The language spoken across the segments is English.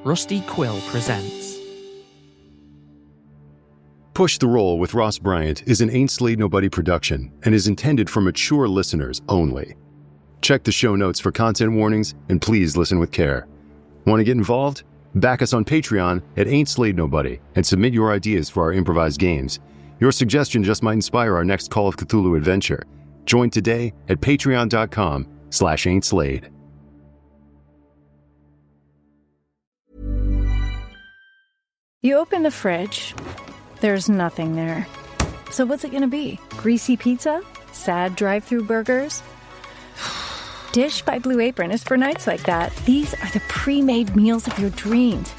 Rusty Quill presents. Push the Roll with Ross Bryant is an Ain't Slayed Nobody production and is intended for mature listeners only. Check the show notes for content warnings and please listen with care. Want to get involved? Back us on Patreon at Ain't Slayed Nobody and submit your ideas for our improvised games. Your suggestion just might inspire our next Call of Cthulhu adventure. Join today at patreon.com/ain'tslayed. You open the fridge, there's nothing there. So what's it gonna be? Greasy pizza? Sad drive-thru burgers? Dish by Blue Apron is for nights like that. These are the pre-made meals of your dreams.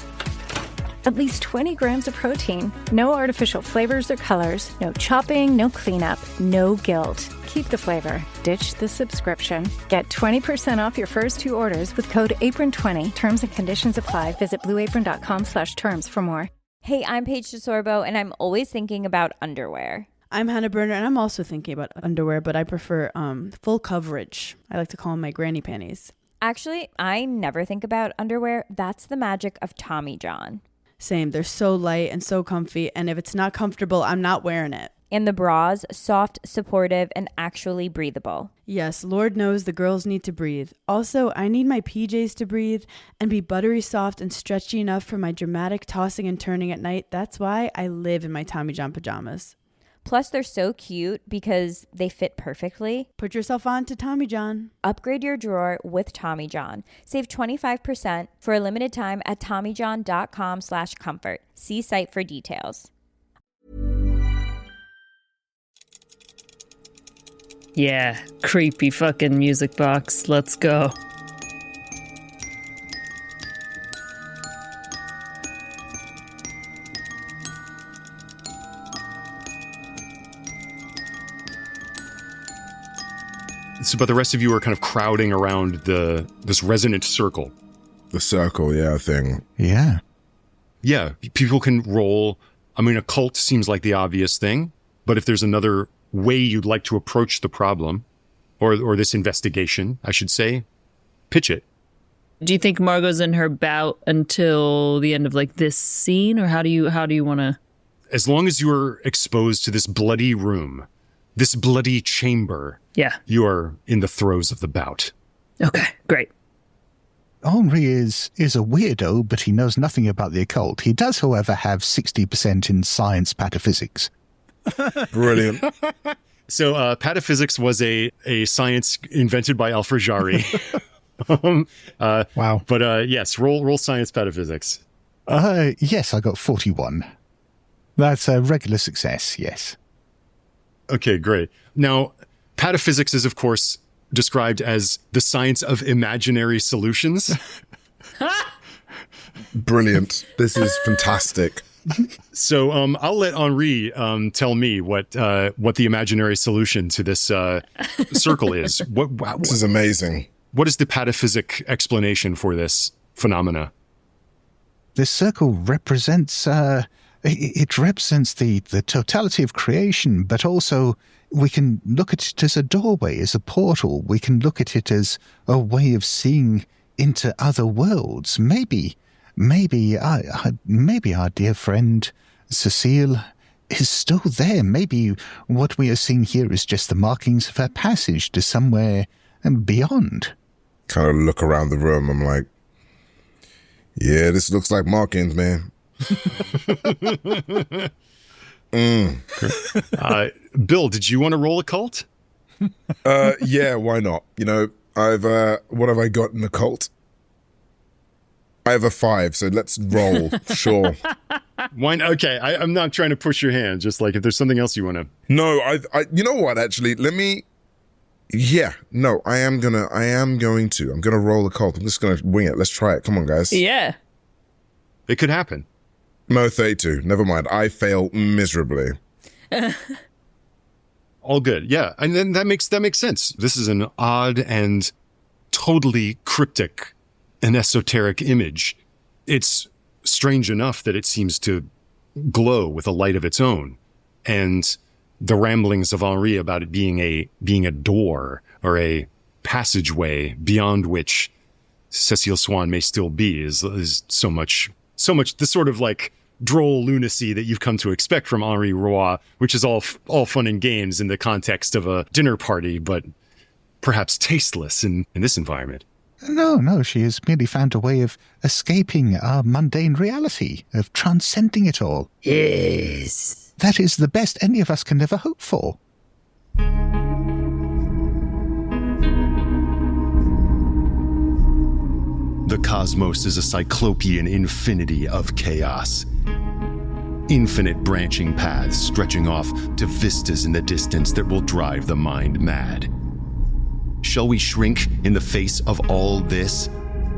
At least 20 grams of protein, no artificial flavors or colors, no chopping, no cleanup, no guilt. Keep the flavor, ditch the subscription. Get 20% off your first 2 orders with code APRON20. Terms and conditions apply. Visit blueapron.com/terms for more. Hey, I'm Paige DeSorbo, and I'm always thinking about underwear. I'm Hannah Berner, and I'm also thinking about underwear, but I prefer full coverage. I like to call them my granny panties. Actually, I never think about underwear. That's the magic of Tommy John. Same. They're so light and so comfy, and if it's not comfortable, I'm not wearing it. And the bras, soft, supportive, and actually breathable. Yes, Lord knows the girls need to breathe. Also, I need my PJs to breathe and be buttery soft and stretchy enough for my dramatic tossing and turning at night. That's why I live in my Tommy John pajamas. Plus, they're so cute because they fit perfectly. Put yourself on to Tommy John. Upgrade your drawer with Tommy John. Save 25% for a limited time at TommyJohn.com/comfort. See site for details. Yeah, creepy fucking music box. Let's go. So, but the rest of you are kind of crowding around this resonant circle. The circle, yeah, thing. Yeah. Yeah, people can roll. I mean, occult seems like the obvious thing, but if there's another way you'd like to approach the problem, or this investigation, I should say, pitch it. Do you think Margot's in her bout until the end of like this scene, or how do you want to? As long as you are exposed to this bloody room, this bloody chamber, yeah, you are in the throes of the bout. Okay, great. Henri is a weirdo, but he knows nothing about the occult. He does, however, have 60% in science pataphysics. Brilliant. So pataphysics was a science invented by Al-Fajari. Wow. But yes, roll science pataphysics. Yes, I got 41. That's a regular success, yes. Okay, great. Now, pataphysics is, of course, described as the science of imaginary solutions. Brilliant. This is fantastic. So I'll let Henri tell me what the imaginary solution to this circle is. This is amazing. What is the pataphysic explanation for this phenomena? This circle represents it represents the totality of creation, but also we can look at it as a doorway, as a portal. We can look at it as a way of seeing into other worlds. Maybe our dear friend Cécile is still there. Maybe what we are seeing here is just the markings of her passage to somewhere beyond. Kind of look around the room. I'm like, yeah, this looks like markings, man. Bill, did you want to roll occult? Yeah, why not? You know, what have I got in occult? I have a 5, so let's roll. Sure. Why? Okay, I'm not trying to push your hand. Just like if there's something else you want to. No, I. You know what? Actually, let me. Yeah, no, I am going to. I'm going to roll occult. I'm just going to wing it. Let's try it. Come on, guys. Yeah. It could happen. No, 32. Never mind. I fail miserably. All good. Yeah, and then that makes sense. This is an odd and totally cryptic and esoteric image. It's strange enough that it seems to glow with a light of its own, and the ramblings of Henri about it being a door or a passageway beyond which Cécile Swann may still be is so much the sort of like droll lunacy that you've come to expect from Henri Roy, which is all fun and games in the context of a dinner party, but perhaps tasteless in this environment. No, she has merely found a way of escaping our mundane reality, of transcending it all. Yes. That is the best any of us can ever hope for. The cosmos is a cyclopean infinity of chaos. Infinite branching paths stretching off to vistas in the distance that will drive the mind mad. Shall we shrink in the face of all this?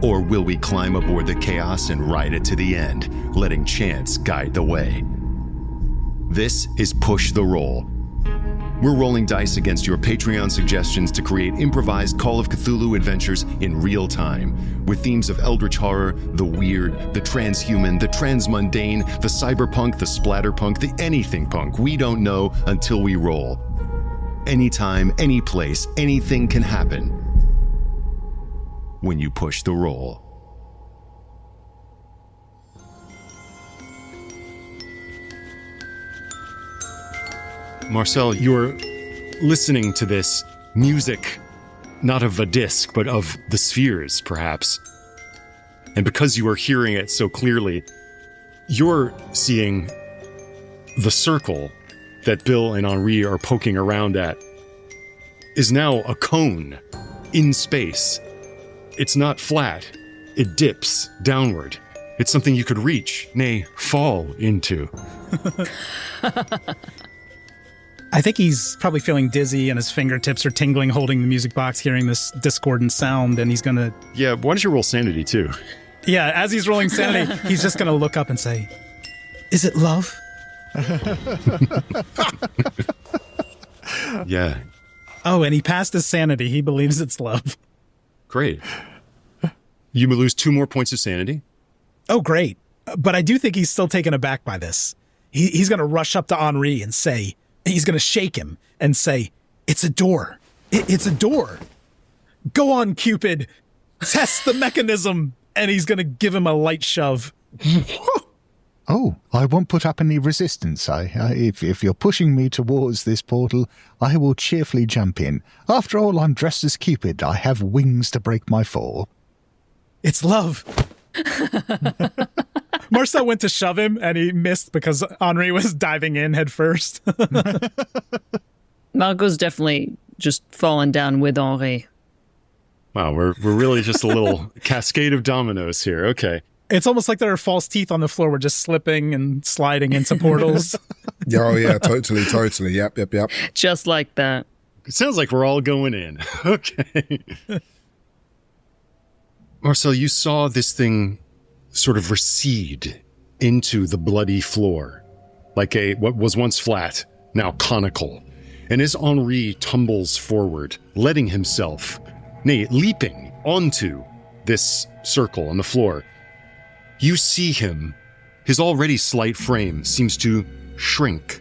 Or will we climb aboard the chaos and ride it to the end, letting chance guide the way? This is Push the Roll. We're rolling dice against your Patreon suggestions to create improvised Call of Cthulhu adventures in real time, with themes of eldritch horror, the weird, the transhuman, the transmundane, the cyberpunk, the splatterpunk, the anything punk. We don't know until we roll. Anytime, any place, anything can happen when you push the roll. Marcel, you're listening to this music, not of a disc, but of the spheres, perhaps. And because you are hearing it so clearly, you're seeing the circle that Bill and Henri are poking around at is now a cone in space. It's not flat. It dips downward. It's something you could reach, nay, fall into. I think he's probably feeling dizzy and his fingertips are tingling holding the music box, hearing this discordant sound, and he's gonna... Yeah, why don't you roll sanity, too? Yeah, as he's rolling sanity, he's just gonna look up and say, "Is it love?" Yeah. Oh, and he passed his sanity. He believes it's love. Great. You lose 2 more points of sanity. Oh, great. But I do think he's still taken aback by this. He's gonna rush up to Henri and say... He's going to shake him and say, "It's a door. It's a door. Go on, Cupid. Test the mechanism." And he's going to give him a light shove. Oh, I won't put up any resistance. If you're pushing me towards this portal, I will cheerfully jump in. After all, I'm dressed as Cupid. I have wings to break my fall. It's love. Marcel went to shove him, and he missed because Henri was diving in head first. Margot's definitely just fallen down with Henri. Wow, we're really just a little cascade of dominoes here. Okay. It's almost like there are false teeth on the floor. We're just slipping and sliding into portals. Oh, yeah, totally. Yep. Just like that. It sounds like we're all going in. Okay. Marcel, you saw this thing sort of recede into the bloody floor, like what was once flat, now conical. And as Henri tumbles forward, letting himself, nay, leaping onto this circle on the floor, you see him, his already slight frame seems to shrink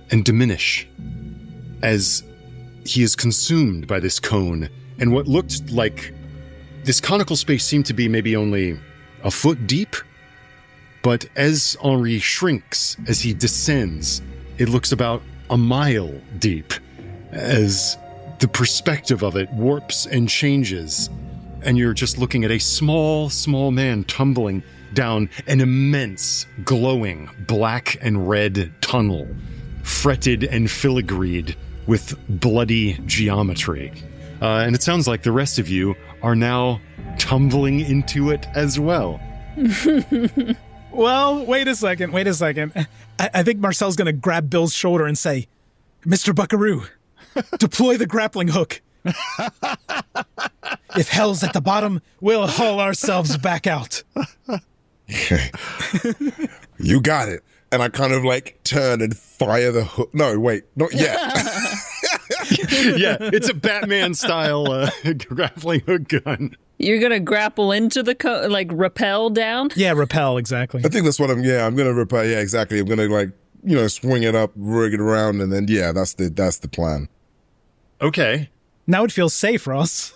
and diminish as he is consumed by this cone, and what looked like this conical space seemed to be maybe only a foot deep, but as Henri shrinks, as he descends, it looks about a mile deep, as the perspective of it warps and changes, and you're just looking at a small man tumbling down an immense, glowing black and red tunnel, fretted and filigreed with bloody geometry. And it sounds like the rest of you are now tumbling into it as well. Well, wait a second. I think Marcel's going to grab Bill's shoulder and say, "Mr. Buckaroo, deploy the grappling hook. If hell's at the bottom, we'll haul ourselves back out." You got it. And I kind of like turn and fire the hook. No, wait, not yet. Yeah, it's a Batman style grappling hook gun. You're going to grapple into the rappel down? Yeah, rappel, exactly. I think that's what I'm going to repel. Yeah, exactly. I'm going to swing it up, rig it around, and then, yeah, that's the plan. Okay. Now it feels safe, Ross.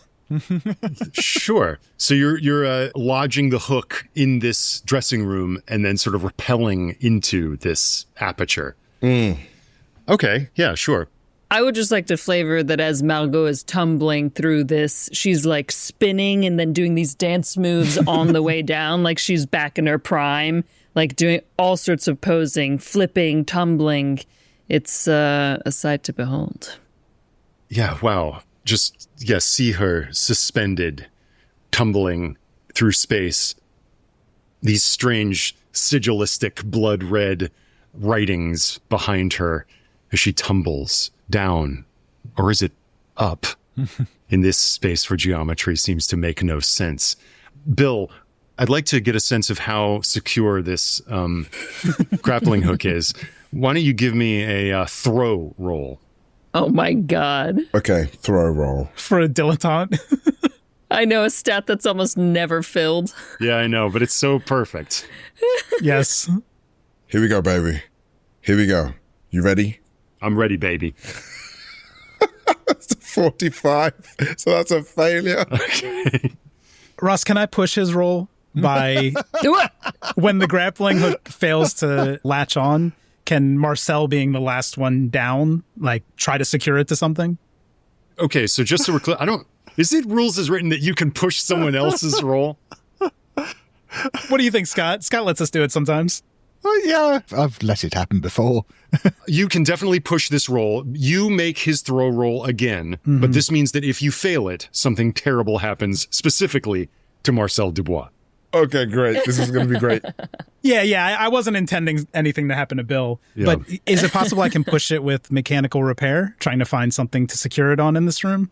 Sure. So you're lodging the hook in this dressing room and then sort of rappelling into this aperture. Okay. Yeah, sure. I would just like to flavor that as Margot is tumbling through this, she's like spinning and then doing these dance moves on the way down, like she's back in her prime, like doing all sorts of posing, flipping, tumbling. It's a sight to behold. Yeah, wow. Just, see her suspended, tumbling through space. These strange, sigilistic, blood-red writings behind her as she tumbles down, or is it up, in this space where geometry seems to make no sense. Bill, I'd like to get a sense of how secure this grappling hook is. Why don't you give me a throw roll? Oh my God. Okay, throw roll. For a dilettante. I know a stat that's almost never filled. Yeah, I know, but it's so perfect. Yes. Here we go, baby. Here we go. You ready? I'm ready, baby. That's a 45, so that's a failure. Okay. Ross, can I push his roll by when the grappling hook fails to latch on? Can Marcel, being the last one down, like try to secure it to something? Okay, so just so we're clear, is it rules as written that you can push someone else's roll? What do you think, Scott? Scott lets us do it sometimes. Oh, yeah, I've let it happen before. You can definitely push this roll. You make his throw roll again, but this means that if you fail it, something terrible happens specifically to Marcel Dubois. Okay, great. This is going to be great. Yeah, I wasn't intending anything to happen to Bill, but is it possible I can push it with mechanical repair, trying to find something to secure it on in this room?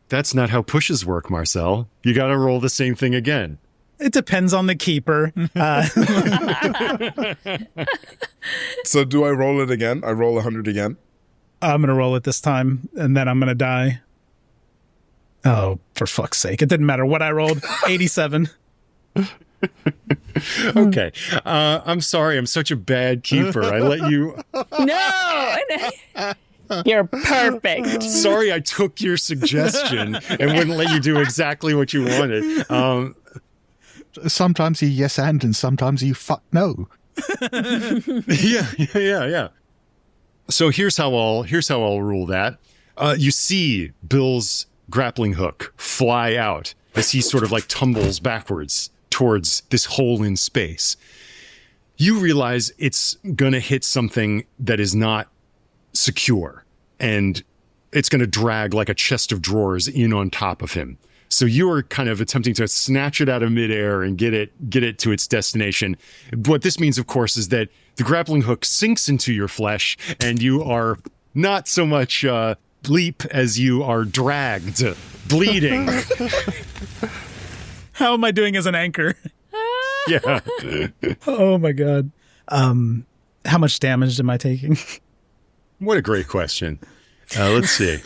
That's not how pushes work, Marcel. You got to roll the same thing again. It depends on the keeper. So do I roll it again? I roll 100 again? I'm going to roll it this time, and then I'm going to die. Oh, for fuck's sake. It didn't matter what I rolled. 87. Okay. I'm sorry. I'm such a bad keeper. I let you... No! You're perfect. Sorry I took your suggestion and wouldn't let you do exactly what you wanted. Sometimes you yes and sometimes you fuck no. Yeah. So here's how I'll rule that. You see Bill's grappling hook fly out as he sort of like tumbles backwards towards this hole in space. You realize it's gonna hit something that is not secure, and it's gonna drag like a chest of drawers in on top of him. So you are kind of attempting to snatch it out of midair and get it to its destination. What this means, of course, is that the grappling hook sinks into your flesh, and you are not so much bleep as you are dragged, bleeding. How am I doing as an anchor? Yeah. Oh my God. How much damage am I taking? What a great question. Let's see.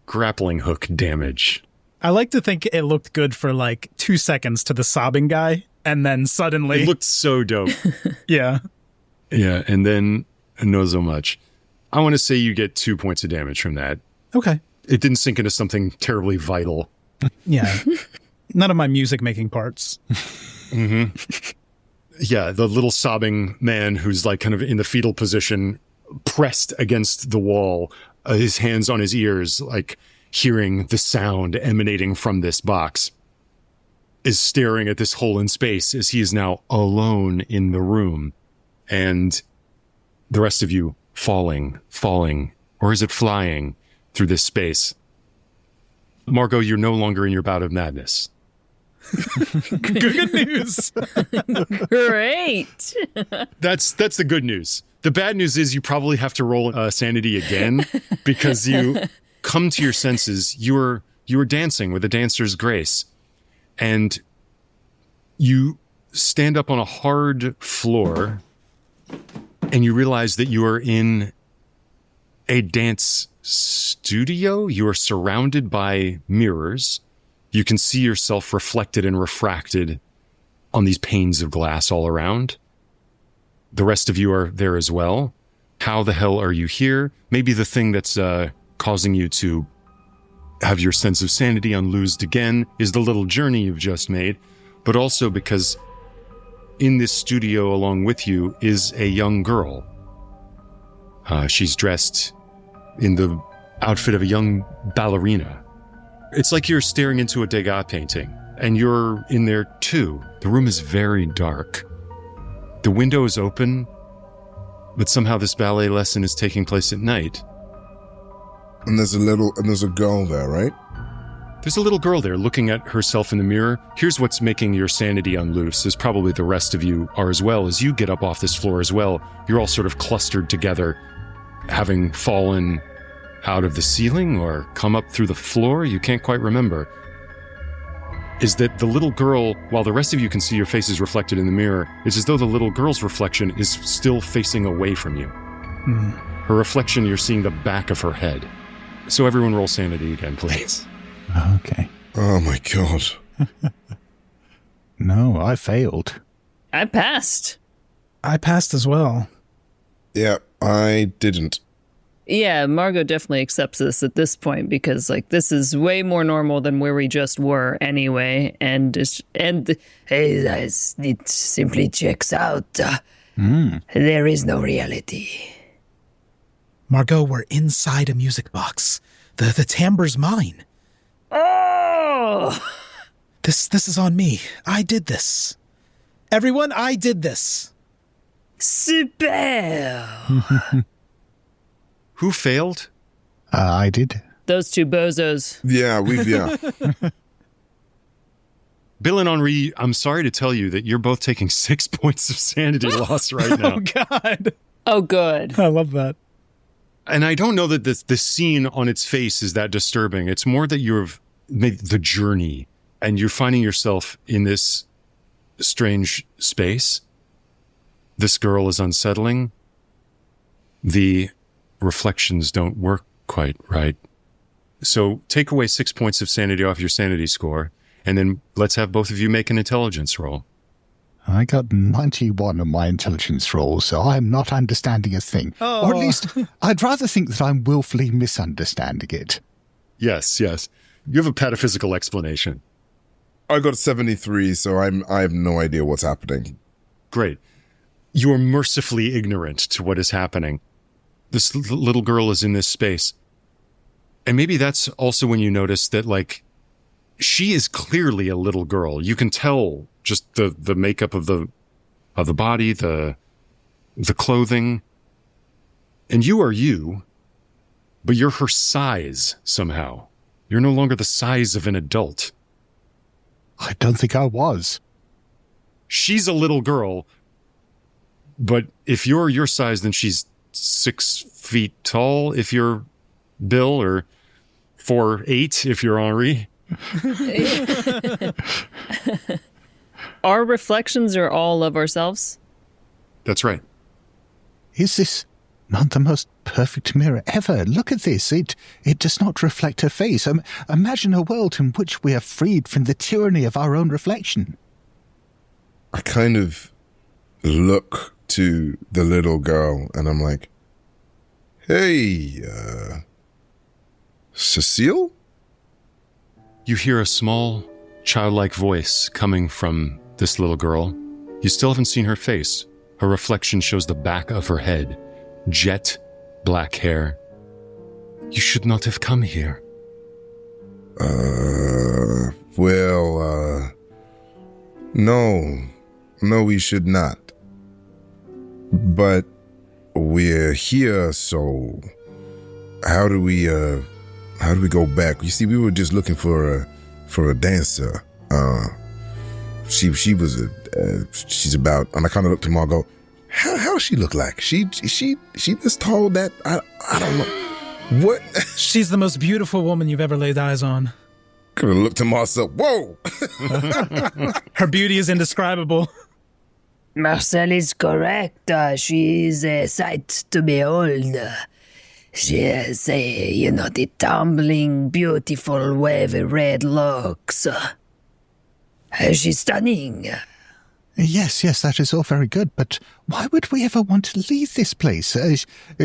Grappling hook damage. I like to think it looked good for like 2 seconds to the sobbing guy, and then suddenly... It looked so dope. Yeah. Yeah, and then not so much. I want to say you get 2 points of damage from that. Okay. It didn't sink into something terribly vital. Yeah. None of my music-making parts. Mm-hmm. Yeah, the little sobbing man who's like kind of in the fetal position, pressed against the wall, his hands on his ears, like hearing the sound emanating from this box, is staring at this hole in space as he is now alone in the room. And the rest of you falling, or is it flying through this space? Margot, you're no longer in your bout of madness. Good news. Great. That's the good news. The bad news is you probably have to roll sanity again because you come to your senses. You were dancing with a dancer's grace, and you stand up on a hard floor, and you realize that you are in a dance studio. You are surrounded by mirrors. You can see yourself reflected and refracted on these panes of glass all around. The rest of you are there as well. How the hell are you here? Maybe the thing that's causing you to have your sense of sanity unloosed again is the little journey you've just made, but also because in this studio along with you is a young girl. She's dressed in the outfit of a young ballerina. It's like you're staring into a Degas painting, and you're in there too. The room is very dark. The window is open, but somehow this ballet lesson is taking place at night. And there's a girl there, right? There's a little girl there looking at herself in the mirror. Here's what's making your sanity unloose, as probably the rest of you are as well. As you get up off this floor as well, you're all sort of clustered together, having fallen out of the ceiling or come up through the floor, you can't quite remember. Is that the little girl, while the rest of you can see your faces reflected in the mirror, it's as though the little girl's reflection is still facing away from you. Her reflection, you're seeing the back of her head. So everyone roll sanity again, please. Okay. Oh my god. No, I failed. I passed. I passed as well. Yeah, I didn't. Yeah, Margot definitely accepts this at this point because, like, this is way more normal than where we just were anyway. It simply checks out. There is no reality. Margot, we're inside a music box. The timbre's mine. Oh! This is on me. I did this. Everyone, I did this. Super! Who failed? I did. Those two bozos. Yeah, Bill and Henri, I'm sorry to tell you that you're both taking 6 points of sanity loss right now. Oh, God. Oh, good. I love that. And I don't know that the scene on its face is that disturbing. It's more that you've made the journey and you're finding yourself in this strange space. This girl is unsettling. The reflections don't work quite right. So take away 6 points of sanity off your sanity score, and then let's have both of you make an intelligence roll. I got 91 on my intelligence roll, so I'm not understanding a thing. Oh. Or at least, I'd rather think that I'm willfully misunderstanding it. Yes. You have a pataphysical explanation. I got 73, so I have no idea what's happening. Great. You are mercifully ignorant to what is happening. This little girl is in this space. And maybe that's also when you notice that, like, she is clearly a little girl. You can tell just the makeup of the body, the clothing. And you are you, but you're her size somehow. You're no longer the size of an adult. I don't think I was. She's a little girl, but if you're your size, then she's 6 feet tall if you're Bill, or 4'8" if you're Henri. Our reflections are all of ourselves? That's right. Is this not the most perfect mirror ever? Look at this. It does not reflect her face. Imagine a world in which we are freed from the tyranny of our own reflection. I kind of look to the little girl and I'm like, hey, Cécile? You hear a small, childlike voice coming from this little girl. You still haven't seen her face. Her reflection shows the back of her head. Jet black hair. You should not have come here. No, we should not. But we're here, so how do we go back? You see, we were just looking for a dancer. She's about, and I kind of looked at Margot. How does she look like? She this tall? That I don't know. What? She's the most beautiful woman you've ever laid eyes on. Could have looked to myself. Whoa! Her beauty is indescribable. Marcel is correct. She is a sight to behold. She has the tumbling, beautiful, wavy red locks. She's stunning. Yes, that is all very good, but why would we ever want to leave this place?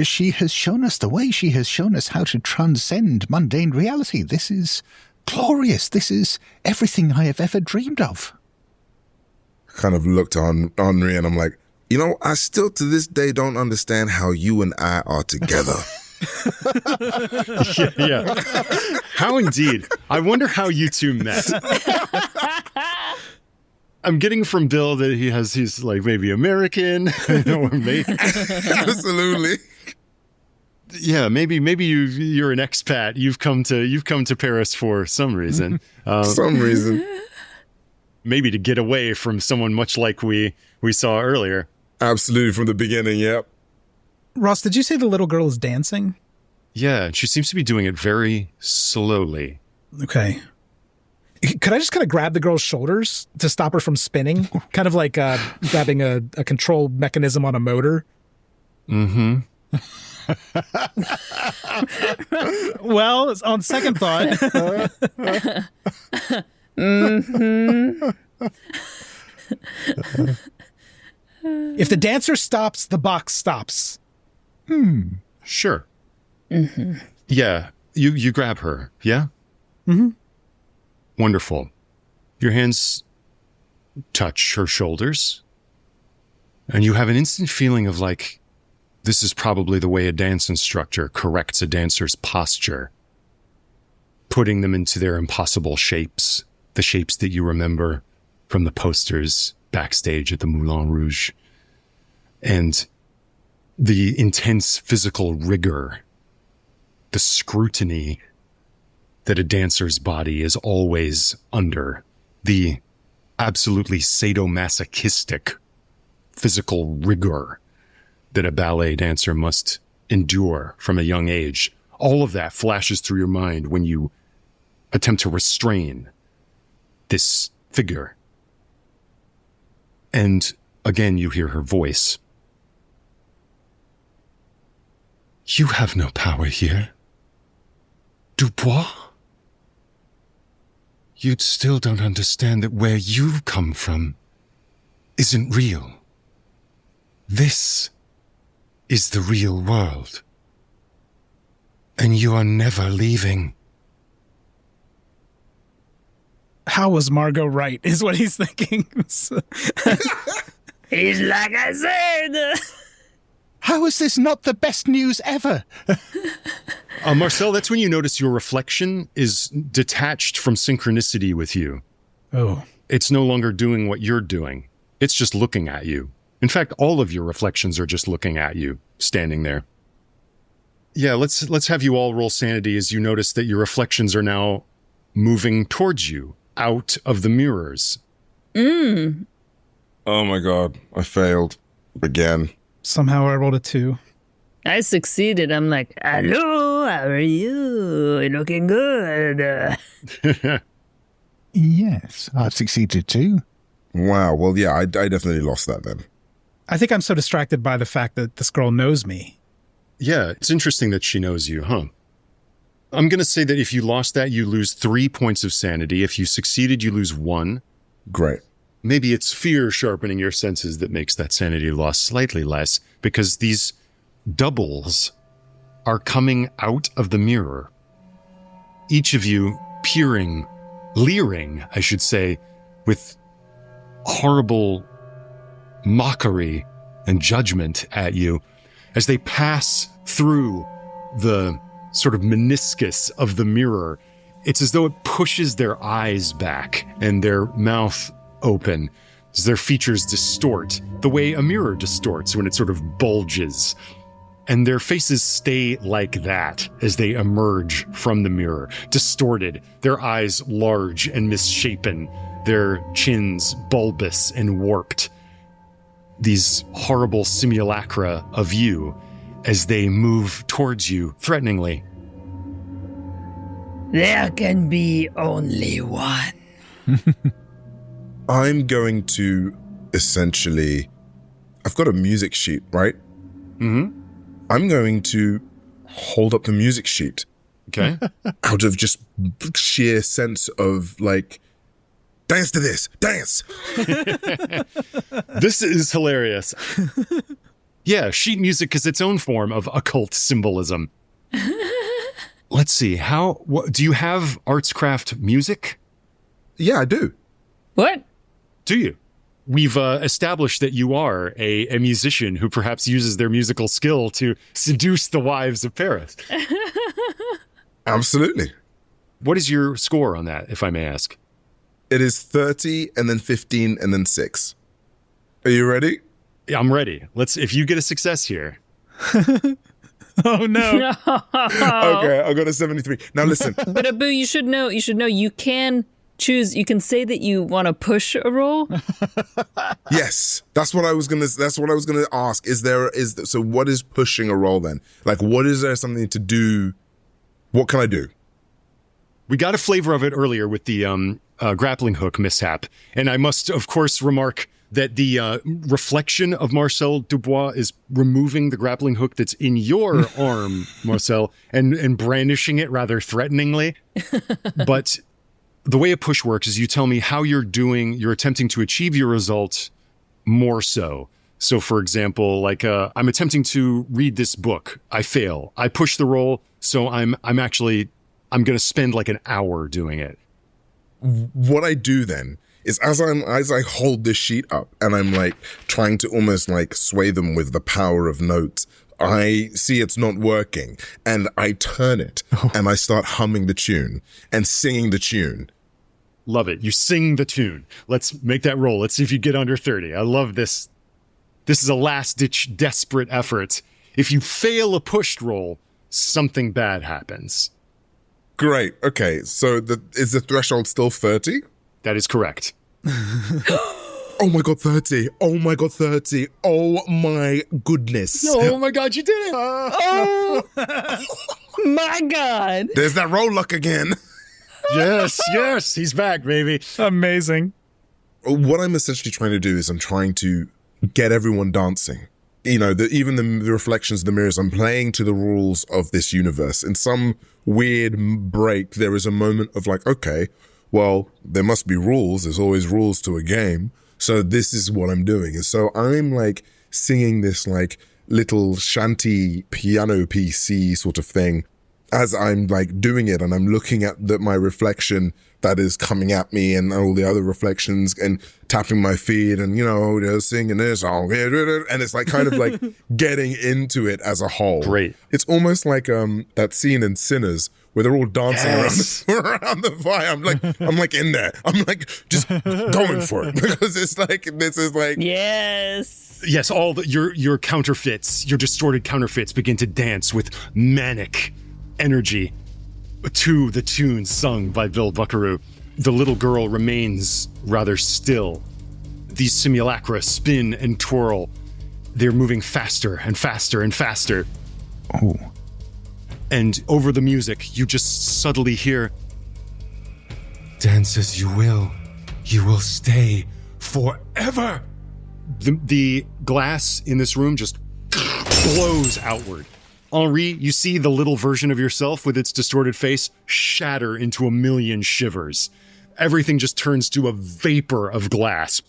She has shown us the way. She has shown us how to transcend mundane reality. This is glorious. This is everything I have ever dreamed of. I kind of looked on Henri and I'm like, I still to this day don't understand how you and I are together. Yeah. How indeed? I wonder how you two met. I'm getting from Bill that he's like maybe American, or maybe Absolutely. Yeah, maybe you're an expat. You've come to Paris for some reason. Some reason. Maybe to get away from someone much like we saw earlier. Absolutely, from the beginning. Yep. Ross, did you say the little girl is dancing? Yeah, she seems to be doing it very slowly. Okay. Could I just kind of grab the girl's shoulders to stop her from spinning? Kind of like grabbing a control mechanism on a motor? Mm-hmm. Well, on second thought. Mm-hmm. If the dancer stops, the box stops. Sure. Mm-hmm. Yeah, you grab her, yeah? Mm-hmm. Wonderful. Your hands touch her shoulders, and you have an instant feeling of like, this is probably the way a dance instructor corrects a dancer's posture, putting them into their impossible shapes, the shapes that you remember from the posters backstage at the Moulin Rouge, and the intense physical rigor, the scrutiny that a dancer's body is always under, the absolutely sadomasochistic physical rigor that a ballet dancer must endure from a young age. All of that flashes through your mind when you attempt to restrain this figure. And again, you hear her voice. You have no power here. Dubois? You still don't understand that where you've come from isn't real. This is the real world. And you are never leaving. How was Margot right, is what he's thinking. He's like I said. How is this not the best news ever? Marcel, that's when you notice your reflection is detached from synchronicity with you. Oh. It's no longer doing what you're doing. It's just looking at you. In fact, all of your reflections are just looking at you, standing there. Yeah, let's have you all roll sanity as you notice that your reflections are now moving towards you, out of the mirrors. Oh my god, I failed. Again. Somehow I rolled a 2. I succeeded. I'm like, hello, how are you? Looking good. Yes, I've succeeded too. Wow, well, yeah, I definitely lost that then. I think I'm so distracted by the fact that this girl knows me. Yeah, it's interesting that she knows you, huh? I'm going to say that if you lost that, you lose 3 points of sanity. If you succeeded, you lose 1. Great. Maybe it's fear sharpening your senses that makes that sanity loss slightly less, because these doubles are coming out of the mirror. Each of you leering, I should say, with horrible mockery and judgment at you as they pass through the sort of meniscus of the mirror. It's as though it pushes their eyes back and their mouth open as their features distort the way a mirror distorts when it sort of bulges. And their faces stay like that as they emerge from the mirror, distorted, their eyes large and misshapen, their chins bulbous and warped. These horrible simulacra of you as they move towards you threateningly. There can be only one. I'm going to essentially... I've got a music sheet, right? Mm-hmm. I'm going to hold up the music sheet. Okay. Out of just sheer sense of, like, Dance to this. Dance. This is hilarious. Yeah, sheet music is its own form of occult symbolism. Let's see. Do you have arts-craft music? Yeah, I do. What? Do you? We've established that you are a musician who perhaps uses their musical skill to seduce the wives of Paris. Absolutely. What is your score on that, if I may ask? It is 30 and then 15 and then 6. Are you ready? Yeah, I'm ready. If you get a success here. Oh no. Okay, I got a 73. Now listen. But Abu, you should know you can choose, you can say that you want to push a roll. Yes. That's what I was gonna ask. So what is pushing a roll then? Like, what is there something to do? What can I do? We got a flavor of it earlier with the grappling hook mishap. And I must, of course, remark that the reflection of Marcel Dubois is removing the grappling hook that's in your arm, Marcel, and brandishing it rather threateningly. But the way a push works is you tell me how you're attempting to achieve your result more so. So, for example, like I'm attempting to read this book. I fail. I push the roll, so I'm going to spend like an hour doing it. What I do then is as I hold this sheet up and I'm like trying to almost like sway them with the power of notes, I see it's not working and I turn it and I start humming the tune and singing the tune. Love it. You sing the tune. Let's make that roll. Let's see if you get under 30. I love this. This is a last-ditch desperate effort. If you fail a pushed roll, something bad happens. Great. Okay. So is the threshold still 30? That is correct. Oh my God, 30. Oh my God, 30. Oh my goodness. Oh my God, you did it. Oh my God. There's that roll luck again. Yes. He's back, baby. Amazing. What I'm essentially trying to do is I'm trying to get everyone dancing. You know, even the reflections of the mirrors, I'm playing to the rules of this universe. In some weird break, there is a moment of like, okay, well, there must be rules. There's always rules to a game. So this is what I'm doing. And so I'm like singing this like little shanty piano PC sort of thing as I'm like doing it. And I'm looking at my reflection that is coming at me and all the other reflections and tapping my feet and, you know, they're singing this song. And it's like kind of like getting into it as a whole. Great. It's almost like that scene in Sinners where they're all dancing around the fire. I'm like in there. I'm like just going for it because it's like, this is like. Yes. All your counterfeits, your distorted counterfeits begin to dance with manic energy to the tune sung by Bill Buckaroo. The little girl remains rather still. These simulacra spin and twirl. They're moving faster and faster and faster. Oh. And over the music, you just subtly hear, "Dance as you will stay forever." The glass in this room just blows outward. Henri, you see the little version of yourself with its distorted face shatter into a million shivers. Everything just turns to a vapor of glass.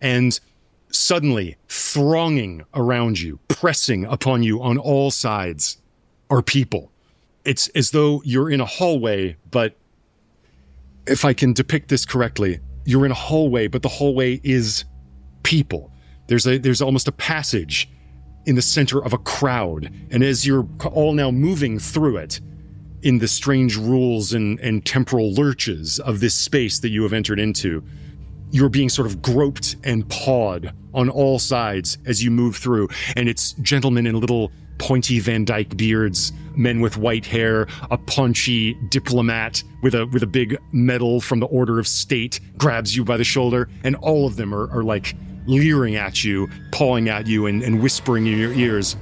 And suddenly, thronging around you, pressing upon you on all sides, are people. It's as though you're in a hallway, but if I can depict this correctly, you're in a hallway, but the hallway is people. There's almost a passage in the center of a crowd. And as you're all now moving through it, in the strange rules and temporal lurches of this space that you have entered into, you're being sort of groped and pawed on all sides as you move through. And it's gentlemen in little pointy Van Dyke beards, men with white hair, a paunchy diplomat with a big medal from the Order of State grabs you by the shoulder, and all of them are like leering at you, pawing at you, and whispering in your ears.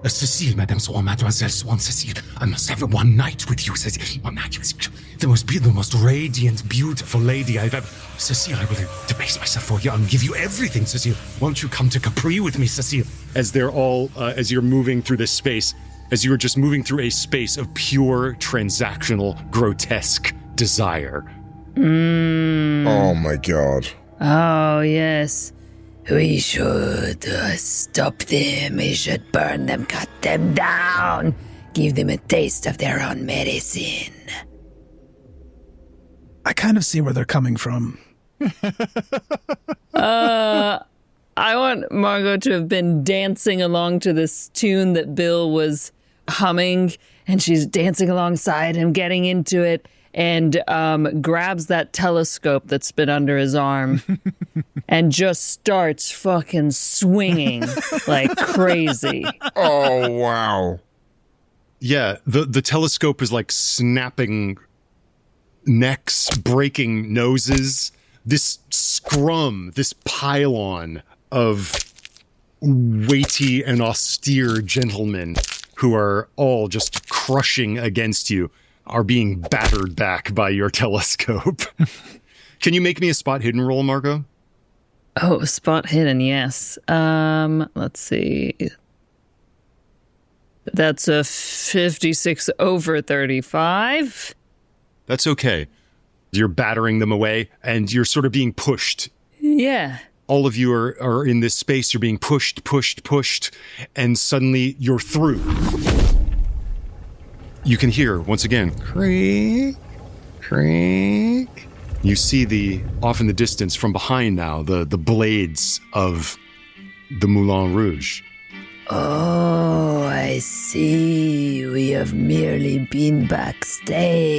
Cécile, Madame Swann, Mademoiselle Swann, Cécile, I must have one night with you, Cécile. One night with you. The most radiant, beautiful lady I've ever... Cécile, I will debase myself for you. I'll give you everything, Cécile. Won't you come to Capri with me, Cécile? As they're all, as you're moving through this space, as you're just moving through a space of pure, transactional, grotesque desire. Oh my god. Oh, yes. We should stop them. We should burn them, cut them down. Give them a taste of their own medicine. I kind of see where they're coming from. I want Margot to have been dancing along to this tune that Bill was humming, and she's dancing alongside him, getting into it, and grabs that telescope that's been under his arm and just starts fucking swinging like crazy. Oh, wow. Yeah, the telescope is like snapping necks, breaking noses. This scrum, this pylon of weighty and austere gentlemen who are all just crushing against you are being battered back by your telescope. Can you make me a spot hidden roll, Margot? Oh, spot hidden, yes. Let's see. That's a 56 over 35. That's okay. You're battering them away, and you're sort of being pushed. Yeah. All of you are in this space. You're being pushed, and suddenly you're through. You can hear, once again, creak, creak. You see off in the distance from behind now, the blades of the Moulin Rouge. Oh, I see. We have merely been backstage.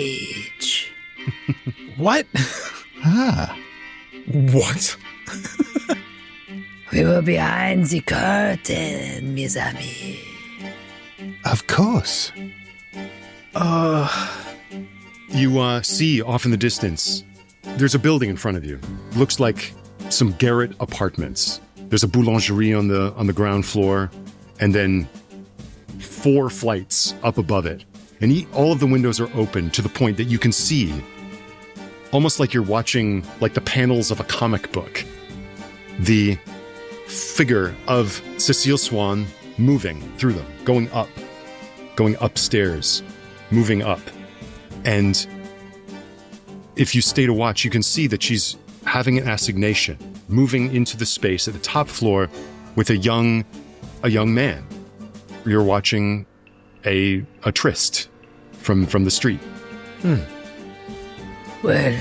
What? What? We were behind the curtain, mes amis. Of course. You see off in the distance, there's a building in front of you. Looks like some garret apartments. There's a boulangerie on the ground floor, and then 4 flights up above it. And all of the windows are open to the point that you can see, almost like you're watching like the panels of a comic book, the figure of Cécile Swann moving through them, going upstairs, moving up. And if you stay to watch, you can see that she's having an assignation, moving into the space at the top floor with a young man. You're watching a tryst from the street. Well,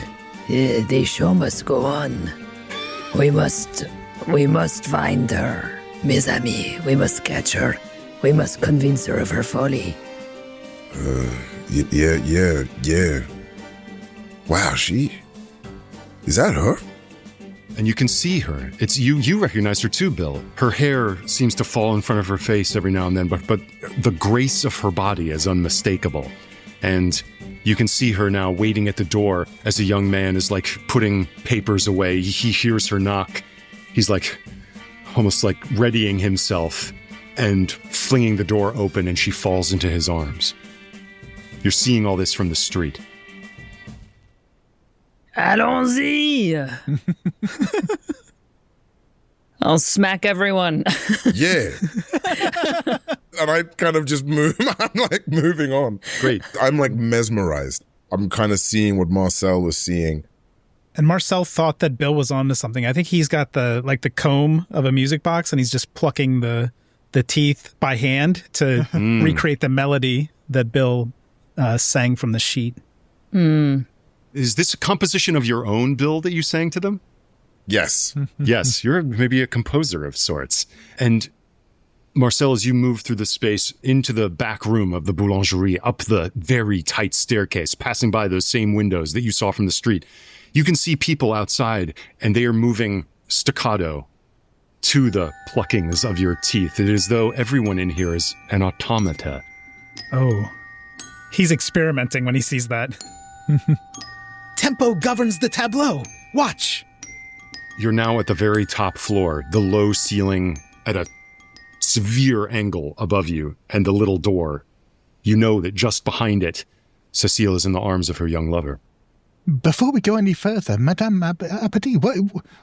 the show must go on. We must find her, mes amis. We must catch her. We must convince her of her folly. Yeah. Wow, is that her? And you can see her. It's you recognize her too, Bill. Her hair seems to fall in front of her face every now and then, but the grace of her body is unmistakable. And you can see her now waiting at the door as a young man is like putting papers away. He hears her knock. He's like almost like readying himself and flinging the door open, and she falls into his arms. You're seeing all this from the street. Allons-y! I'll smack everyone. Yeah. And I kind of just move. I'm like moving on. Great. I'm like mesmerized. I'm kind of seeing what Marcel was seeing. And Marcel thought that Bill was onto something. I think he's got the comb of a music box, and he's just plucking the teeth by hand to recreate the melody that Bill sang from the sheet. Is this a composition of your own, Bill, that you sang to them? Yes. Yes, you're maybe a composer of sorts. And Marcel, as you move through the space into the back room of the boulangerie, up the very tight staircase, passing by those same windows that you saw from the street, you can see people outside, and they are moving staccato to the pluckings of your teeth. It is as though everyone in here is an automata. Oh. He's experimenting when he sees that. Tempo governs the tableau. Watch. You're now at the very top floor, the low ceiling at a severe angle above you, and the little door. You know that just behind it, Cécile is in the arms of her young lover. Before we go any further, Madame Abadie,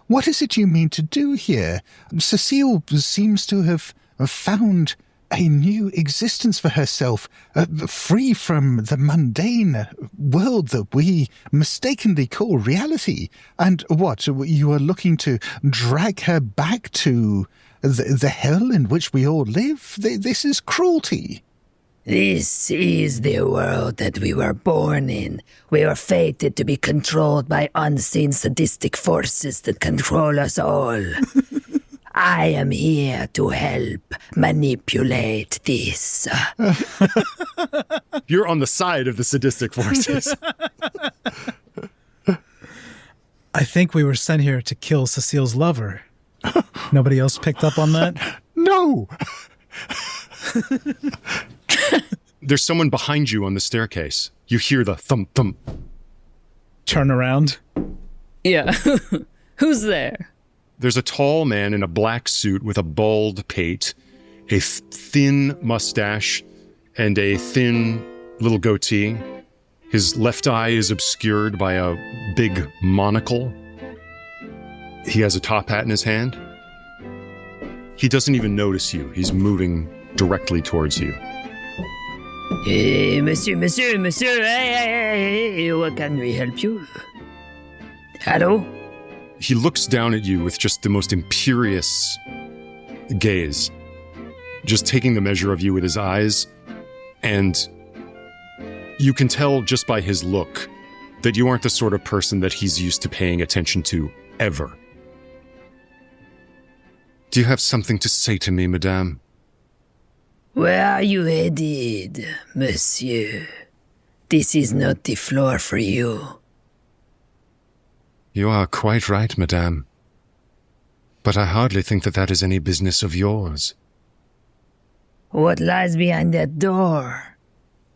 what is it you mean to do here? Cécile seems to have found a new existence for herself, free from the mundane world that we mistakenly call reality. And what, you are looking to drag her back to the hell in which we all live? This is cruelty. This is the world that we were born in. We are fated to be controlled by unseen sadistic forces that control us all. I am here to help manipulate this. You're on the side of the sadistic forces. I think we were sent here to kill Cecile's lover. Nobody else picked up on that? No! There's someone behind you on the staircase. You hear the thump thump. Turn around. Yeah. Who's there? There's a tall man in a black suit with a bald pate, a thin mustache, and a thin little goatee. His left eye is obscured by a big monocle. He has a top hat in his hand. He doesn't even notice you. He's moving directly towards you. Monsieur, hey, what can we help you? Hello? He looks down at you with just the most imperious gaze, just taking the measure of you with his eyes, and you can tell just by his look that you aren't the sort of person that he's used to paying attention to, ever. Do you have something to say to me, madame? Where are you headed, monsieur? This is not the floor for you. You are quite right, madame. But I hardly think that is any business of yours. What lies behind that door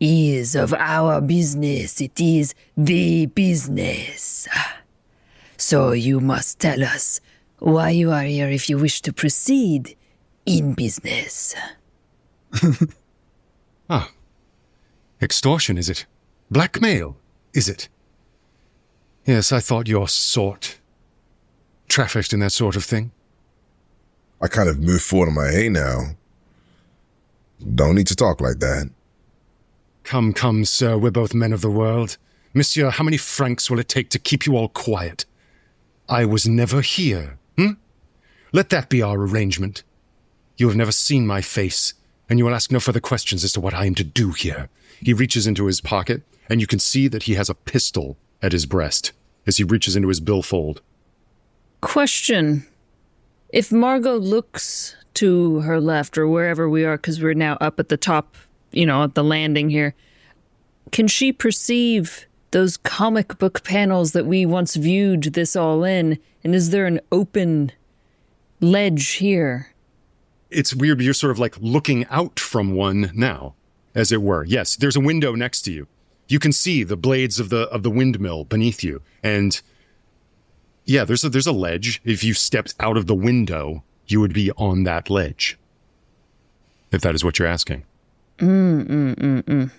is of our business. It is the business. So you must tell us why you are here if you wish to proceed in business. Ah. Extortion, is it? Blackmail, is it? Yes, I thought your sort trafficked in that sort of thing. I kind of move forward on my hey now. Don't need to talk like that. Come, come, sir, we're both men of the world. Monsieur, how many francs will it take to keep you all quiet? I was never here, Let that be our arrangement. You have never seen my face, and you will ask no further questions as to what I am to do here. He reaches into his pocket, and you can see that he has a pistol at his breast as he reaches into his billfold. Question. If Margot looks to her left or wherever we are, because we're now up at the top, at the landing here, can she perceive those comic book panels that we once viewed this all in? And is there an open ledge here? It's weird, but you're sort of like looking out from one now, as it were. Yes, there's a window next to you. You can see the blades of the windmill beneath you. And yeah, there's a ledge. If you stepped out of the window, you would be on that ledge. If that is what you're asking. Well,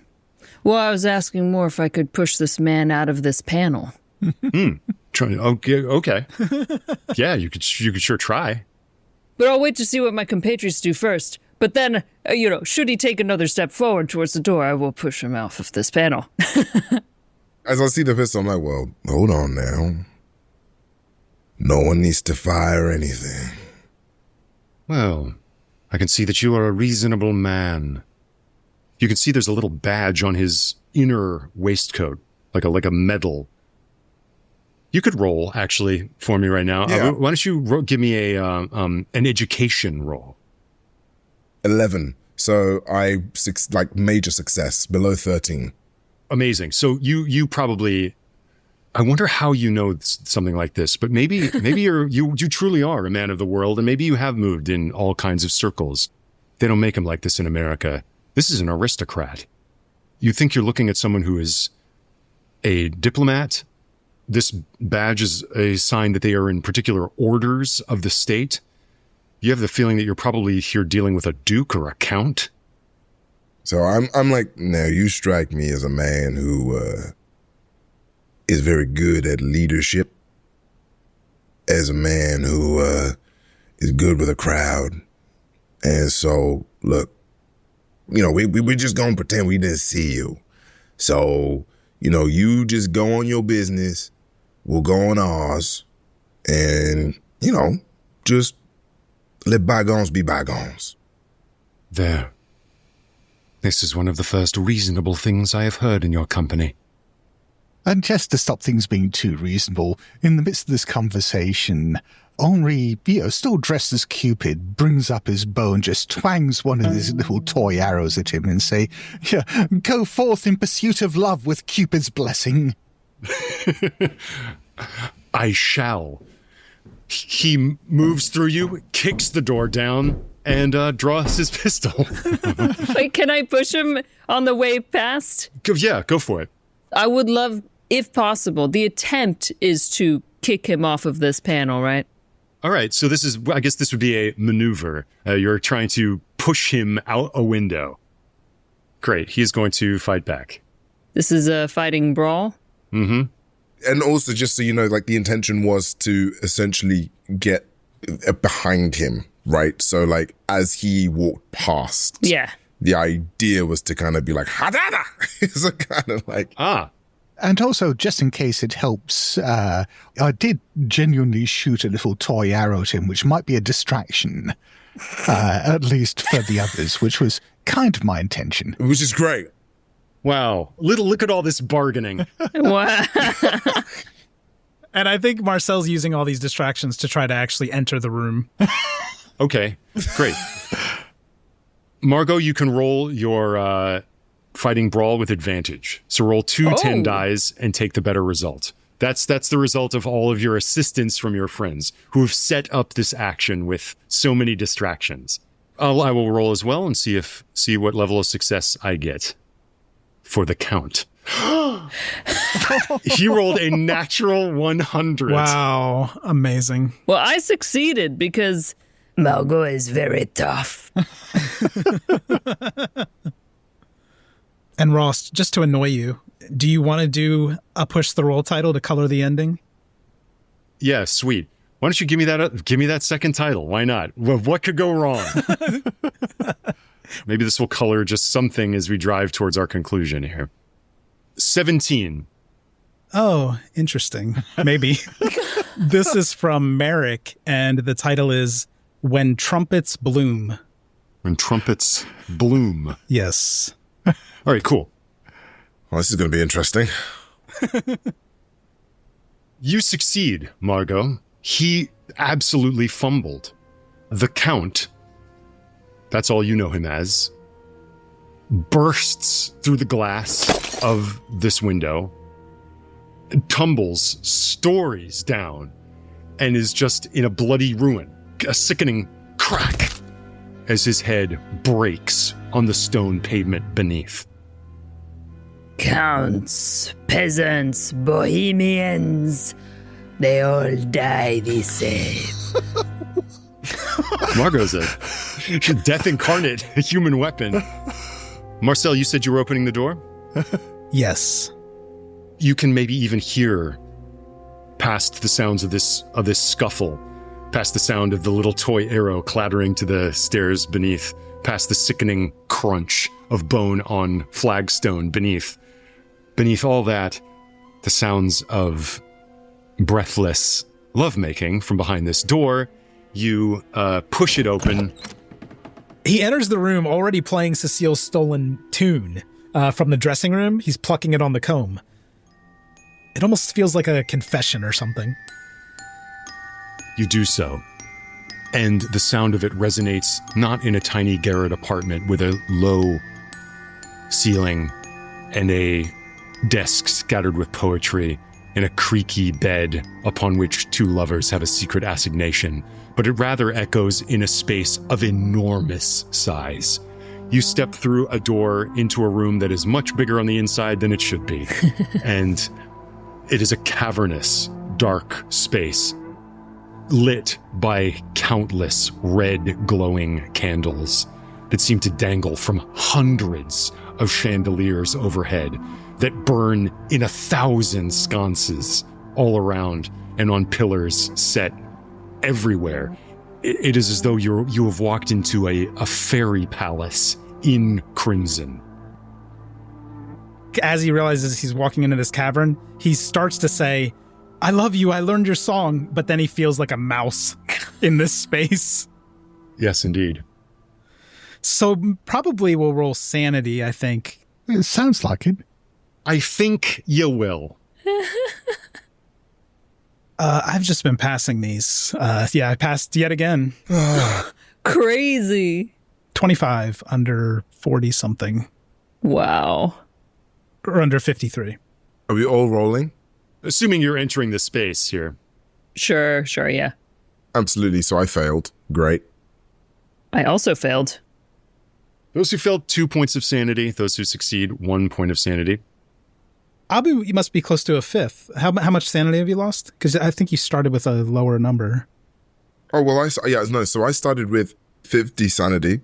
I was asking more if I could push this man out of this panel. Okay. Yeah, you could sure try. But I'll wait to see what my compatriots do first. But then, should he take another step forward towards the door, I will push him off of this panel. As I see the pistol, I'm like, well, hold on now. No one needs to fire anything. Well, I can see that you are a reasonable man. You can see there's a little badge on his inner waistcoat, like a medal. You could roll, actually, for me right now. Yeah. Why don't you give me an education roll? 11. So major success, below 13. Amazing. So you probably, I wonder how you know something like this, but maybe you truly are a man of the world, and maybe you have moved in all kinds of circles. They don't make them like this in America. This is an aristocrat. You think you're looking at someone who is a diplomat. This badge is a sign that they are in particular orders of the state. You have the feeling that you're probably here dealing with a duke or a count. So I'm like, now you strike me as a man who is very good at leadership, as a man who is good with a crowd. And so, look, we're just going to pretend we didn't see you. So, you just go on your business. We'll go on ours. And, just let bygones be bygones. There. This is one of the first reasonable things I have heard in your company. And just to stop things being too reasonable, in the midst of this conversation, Henri, still dressed as Cupid, brings up his bow and just twangs one of his little toy arrows at him and say, "Go forth in pursuit of love with Cupid's blessing." I shall. He moves through you, kicks the door down, and draws his pistol. Wait, can I push him on the way past? Go for it. I would love, if possible, the attempt is to kick him off of this panel, right? All right, so I guess this would be a maneuver. You're trying to push him out a window. Great, he's going to fight back. This is a fighting brawl? Mm-hmm. And also, just so you know, the intention was to essentially get behind him, right? So, as he walked past, the idea was to kind of be like, "Hadada!" So kind of And also, just in case it helps, I did genuinely shoot a little toy arrow at him, which might be a distraction, at least for the others, which was kind of my intention. Which is great. Wow. Look at all this bargaining. Wow. And I think Marcel's using all these distractions to try to actually enter the room. Okay, great. Margot, you can roll your fighting brawl with advantage. So roll 2 10 dice and take the better result. That's the result of all of your assistance from your friends who have set up this action with so many distractions. I will roll as well and see what level of success I get for the count. He rolled a natural 100. Wow, amazing. Well, I succeeded because Margot is very tough. And Ross, just to annoy you, do you want to do a push the roll title to color the ending? Yeah, sweet. Why don't you give me that second title? Why not? What could go wrong? Maybe this will color just something as we drive towards our conclusion here. 17. Oh, interesting. Maybe. This is from Merrick, and the title is When Trumpets Bloom. When Trumpets Bloom. Yes. All right, cool. Well, this is going to be interesting. You succeed, Margot. He absolutely fumbled. The Count, that's all you know him as, bursts through the glass of this window, tumbles stories down, and is just in a bloody ruin, a sickening crack as his head breaks on the stone pavement beneath. Counts, peasants, bohemians, they all die the same. Margot's a death incarnate, a human weapon. Marcel, you said you were opening the door? Yes. You can maybe even hear past the sounds of this scuffle, past the sound of the little toy arrow clattering to the stairs beneath, past the sickening crunch of bone on flagstone beneath. Beneath all that, the sounds of breathless lovemaking from behind this door. You push it open. He enters the room already playing Cecile's stolen tune from the dressing room. He's plucking it on the comb. It almost feels like a confession or something. You do so, and the sound of it resonates not in a tiny garret apartment with a low ceiling and a desk scattered with poetry and a creaky bed upon which two lovers have a secret assignation, but it rather echoes in a space of enormous size. You step through a door into a room that is much bigger on the inside than it should be, and it is a cavernous, dark space lit by countless red glowing candles that seem to dangle from hundreds of chandeliers overhead that burn in 1,000 sconces all around and on pillars set everywhere. It is as though you have walked into a fairy palace in crimson. As he realizes he's walking into this cavern, he starts to say, I love you, I learned your song, but then he feels like a mouse in this space. Yes, indeed. So probably we'll roll sanity, I think. It sounds like it. I think you will. I've just been passing these. I passed yet again. Crazy. 25 under 40-something. Wow. Or under 53. Are we all rolling? Assuming you're entering the space here. Sure, yeah. Absolutely. So I failed. Great. I also failed. Those who failed, 2 points of sanity. Those who succeed, 1 point of sanity. Abu, you must be close to a fifth. How much sanity have you lost? Because I think you started with a lower number. Oh, well, so I started with 50 sanity.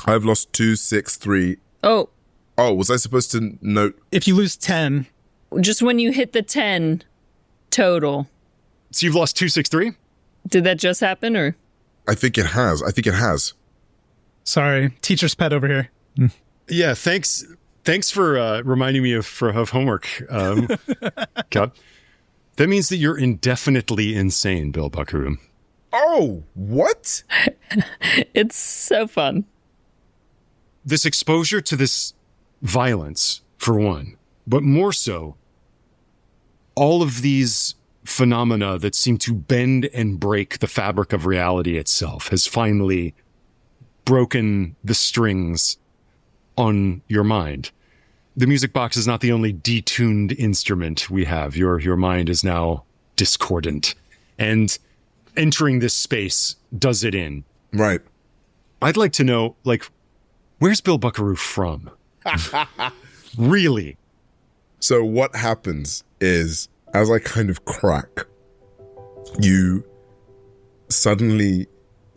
I've lost 2, 6, 3. Oh, was I supposed to note? If you lose 10. just when you hit the 10 total. So you've lost 2, 6, 3? Did that just happen, or? I think it has. Sorry, teacher's pet over here. Yeah, thanks for reminding me of homework, Cup. That means that you're indefinitely insane, Bill Buckaroo. Oh, what? It's so fun. This exposure to this violence, for one, but more so, all of these phenomena that seem to bend and break the fabric of reality itself has finally broken the strings on your mind. The music box is not the only detuned instrument we have. Your mind is now discordant. And entering this space does it in. Right. I'd like to know, where's Bill Buckaroo from? Really? So what happens is, as I kind of crack, you suddenly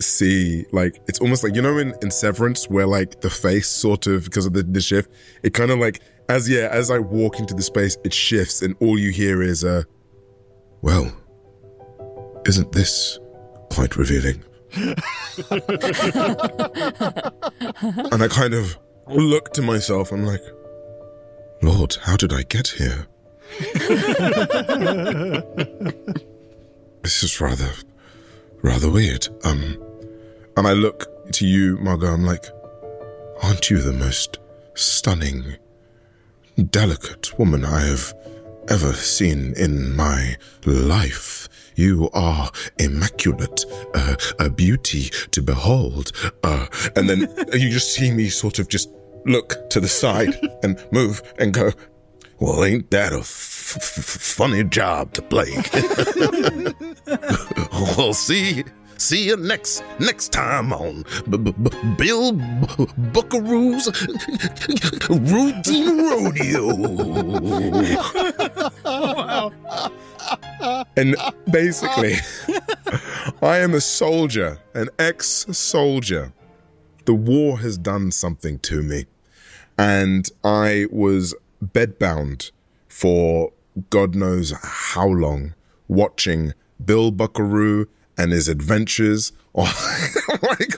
see, it's almost like, in Severance, where the face sort of, because of the shift, it kind of as I walk into the space, it shifts and all you hear is well, isn't this quite revealing? And I kind of look to myself, I'm like, Lord, how did I get here? This is rather weird. And I look to you, Margot, I'm like, aren't you the most stunning, delicate woman I have ever seen in my life? You are immaculate, a beauty to behold. And then you just see me sort of just look to the side and move and go, well, ain't that a funny job to play? Well, see you next time on Bill Buckaroo's Routine Rodeo. Wow. And basically, I am a soldier, an ex-soldier. The war has done something to me. And I was bedbound for God knows how long, watching Bill Buckaroo and his adventures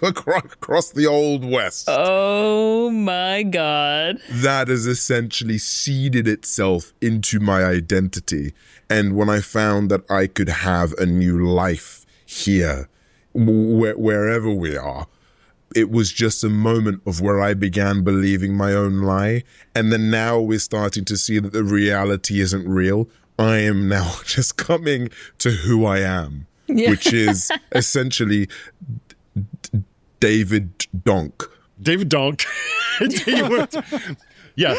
across the Old West. Oh my God. That has essentially seeded itself into my identity. And when I found that I could have a new life here, wherever we are, it was just a moment of where I began believing my own lie. And then now we're starting to see that the reality isn't real. I am now just coming to who I am, which is essentially David Donk. David Donk. Yeah.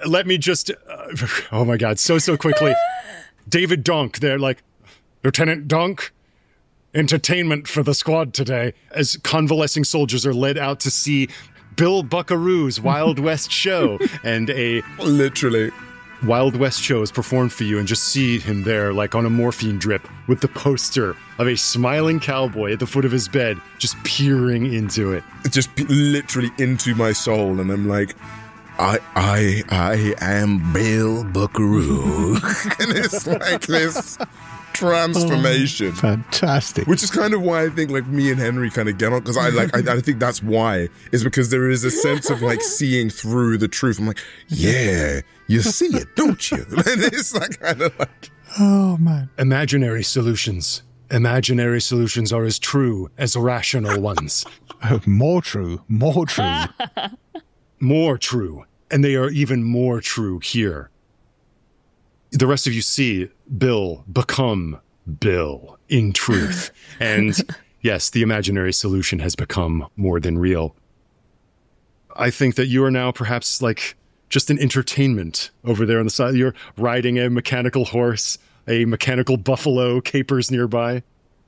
Let me just, oh my God, so quickly. David Donk, they're like, Lieutenant Donk, entertainment for the squad today, as convalescing soldiers are led out to see Bill Buckaroo's Wild West show. And a literally Wild West show is performed for you, and just see him there on a morphine drip with the poster of a smiling cowboy at the foot of his bed, just peering into it. Just literally into my soul. And I'm like, I am Bill Buckaroo. And it's like this transformation. Fantastic. Which is kind of why I think like me and Henri kind of get on, because I think that's why, is because there is a sense of like seeing through the truth. I'm like, yeah, you see it, don't you? And it's like kind of like, Oh, man. Imaginary solutions. Imaginary solutions are as true as rational ones. More true. More true. More true. And they are even more true here. The rest of you see Bill become Bill in truth. And yes, the imaginary solution has become more than real. I think that you are now perhaps like just an entertainment over there on the side. You're riding a mechanical horse, a mechanical buffalo capers nearby.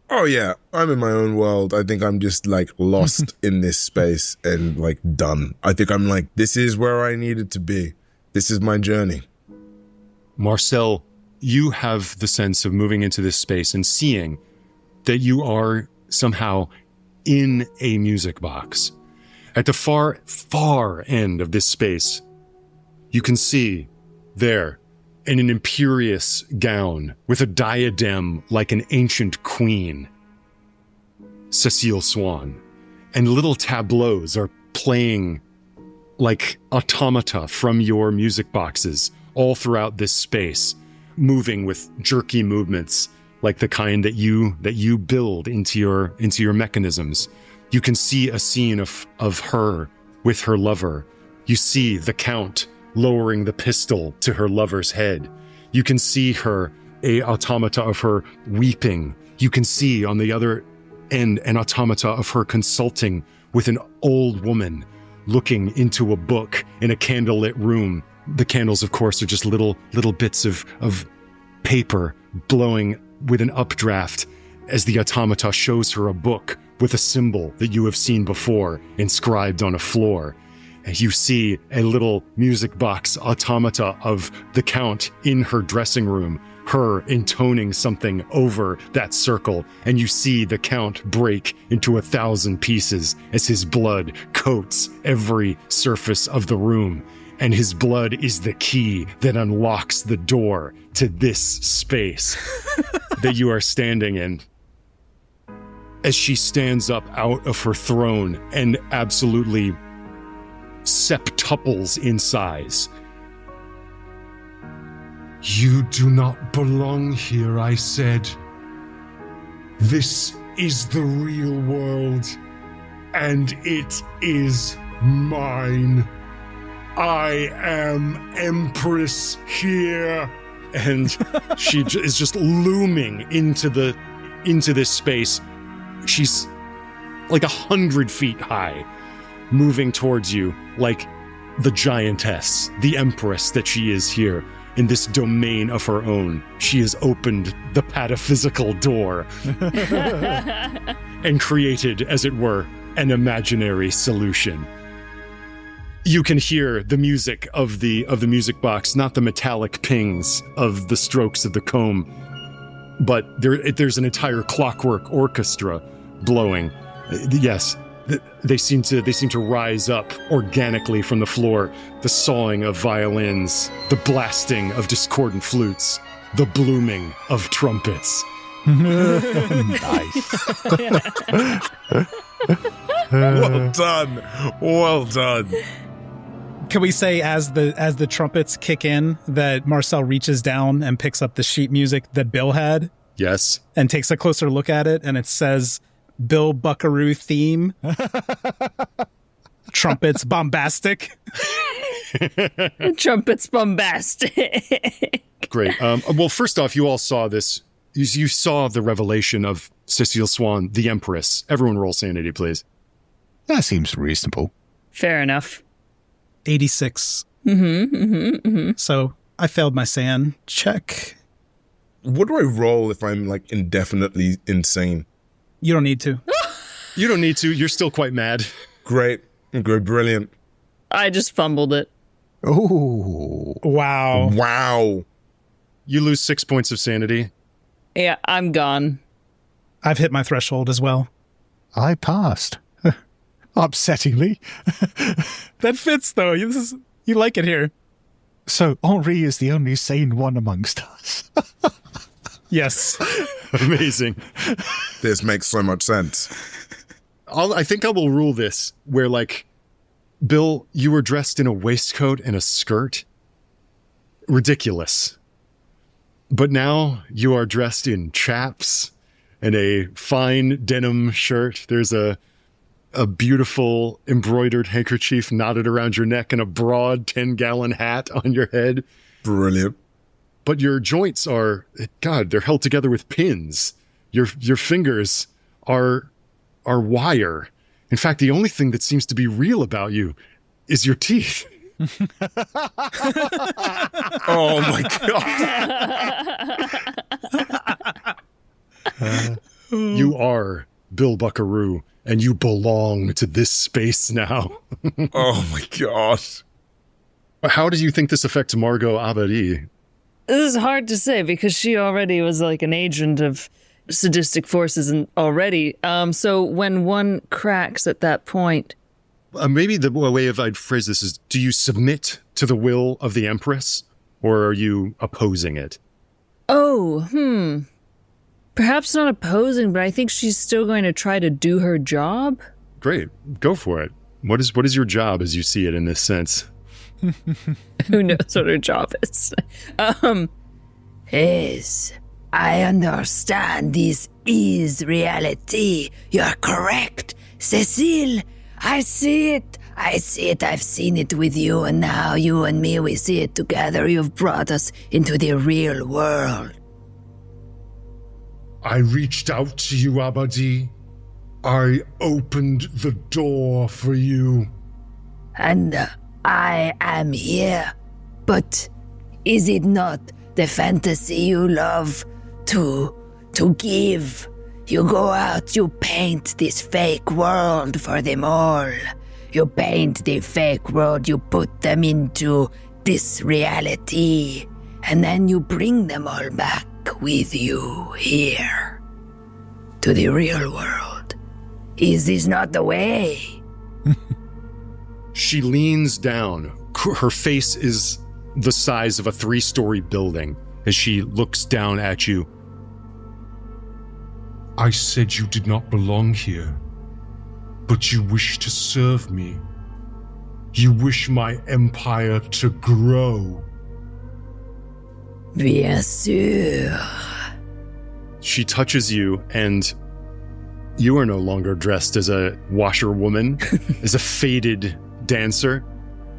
oh yeah, I'm in my own world. I think I'm just like lost in this space and like done. I think I'm like, this is where I needed to be. This is my journey. Marcel, you have the sense of moving into this space and seeing that you are somehow in a music box. At the far, far end of this space, you can see there, in an imperious gown with a diadem like an ancient queen, Cécile Swann, and little tableaus are playing like automata from your music boxes all throughout this space, moving with jerky movements like the kind that you build into your mechanisms. You can see a scene of her with her lover. You see the Count lowering the pistol to her lover's head. You can see a automata of her weeping. You can see on the other end an automata of her consulting with an old woman looking into a book in a candlelit room. The candles, of course, are just little bits of paper blowing with an updraft as the automata shows her a book with a symbol that you have seen before inscribed on a floor. And you see a little music box automata of the Count in her dressing room, her intoning something over that circle, and you see the Count break into 1,000 pieces as his blood coats every surface of the room. And his blood is the key that unlocks the door to this space that you are standing in. As she stands up out of her throne and absolutely septuples in size. You do not belong here, I said. This is the real world, and it is mine. I am Empress here. And she is just looming into this space. She's like 100 feet high, moving towards you like the giantess, the empress that she is here in this domain of her own. She has opened the pataphysical door and created, as it were, an imaginary solution. You can hear the music of the music box, not the metallic pings of the strokes of the comb, but there's an entire clockwork orchestra blowing. Yes, they seem to rise up organically from the floor. The sawing of violins, the blasting of discordant flutes, the blooming of trumpets. Nice. Well done. Well done. Can we say as the trumpets kick in that Marcel reaches down and picks up the sheet music that Bill had? Yes. And takes a closer look at it, and it says Bill Buckaroo theme. Trumpets bombastic. Trumpets bombastic. Great. Well, first off, you all saw this. You saw the revelation of Cécile Swann, the Empress. Everyone roll sanity, please. That seems reasonable. Fair enough. 86. So I failed my SAN check. What do I roll if I'm like indefinitely insane? You don't need to. You don't need to. You're still quite mad. Great. Brilliant. I just fumbled it. Oh. Wow. Wow. You lose 6 points of sanity. Yeah, I'm gone. I've hit my threshold as well. I passed. Upsettingly. That fits, though. You like it here. So Henri is the only sane one amongst us. Yes. Amazing. This makes so much sense. I think I will rule this where, like, Bill, you were dressed in a waistcoat and a skirt. Ridiculous. But now you are dressed in chaps and a fine denim shirt. There's a beautiful embroidered handkerchief knotted around your neck and a broad 10-gallon hat on your head. Brilliant. But your joints are, God, they're held together with pins. Your fingers are wire. In fact, the only thing that seems to be real about you is your teeth. Oh my God. You are Bill Buckaroo, and you belong to this space now. Oh my God. How do you think this affects Margot Abadie? This is hard to say because she already was like an agent of sadistic forces already. So when one cracks at that point... Maybe the way I'd phrase this is, do you submit to the will of the Empress, or are you opposing it? Oh, Perhaps not opposing, but I think she's still going to try to do her job. Great. Go for it. What is your job as you see it in this sense? Who knows what her job is? Yes, I understand this is reality. You're correct. Cécile, I see it. I've seen it with you, and now you and me, we see it together. You've brought us into the real world. I reached out to you, Abadie. I opened the door for you. And I am here. But is it not the fantasy you love to give? You go out, you paint this fake world for them all. You paint the fake world, you put them into this reality, and then you bring them all back with you here to the real world. Is this not the way? She leans down. Her face is the size of a 3-story building as she looks down at you. I said you did not belong here, but you wish to serve me. You wish my empire to grow. Bien sûr. She touches you, and you are no longer dressed as a washerwoman, as a faded dancer.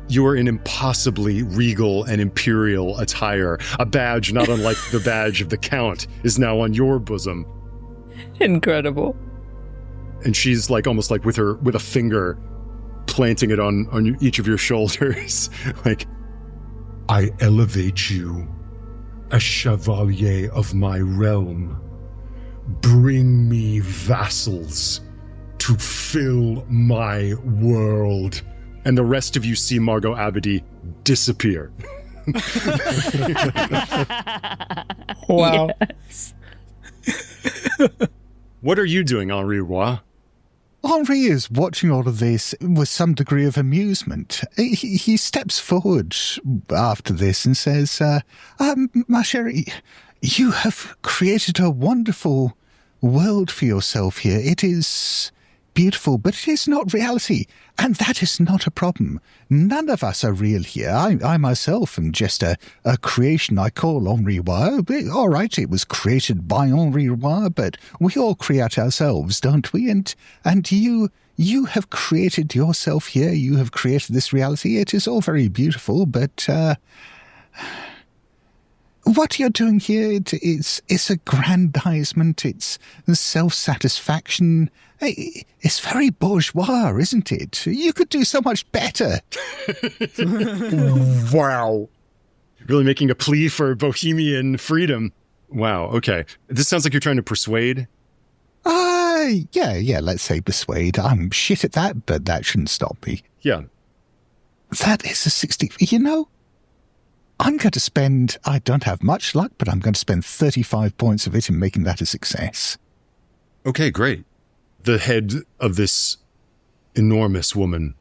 You are in impossibly regal and imperial attire. A badge not unlike the badge of the Count is now on your bosom. Incredible. And she's like almost like with a finger planting it on each of your shoulders. Like, I elevate you, a chevalier of my realm. Bring me vassals to fill my world. And the rest of you see Margot Abadie disappear. Wow. Yes. What are you doing, Henri Roy? Henri is watching all of this with some degree of amusement. He steps forward after this and says, ma chérie, you have created a wonderful world for yourself here. It is beautiful, but it is not reality, and that is not a problem. None of us are real here. I myself am just a creation I call Henri Roy. All right, it was created by Henri Roy, but we all create ourselves, don't we? And you have created yourself here. You have created this reality. It is all very beautiful, but what you're doing here, it's aggrandizement, it's self-satisfaction. It's very bourgeois, isn't it? You could do so much better. Wow. Really making a plea for bohemian freedom. Wow, okay. This sounds like you're trying to persuade. Yeah, let's say persuade. I'm shit at that, but that shouldn't stop me. Yeah. That is a 60... You know, I'm going to spend... I don't have much luck, but I'm going to spend 35 points of it in making that a success. Okay, great. The head of this enormous woman,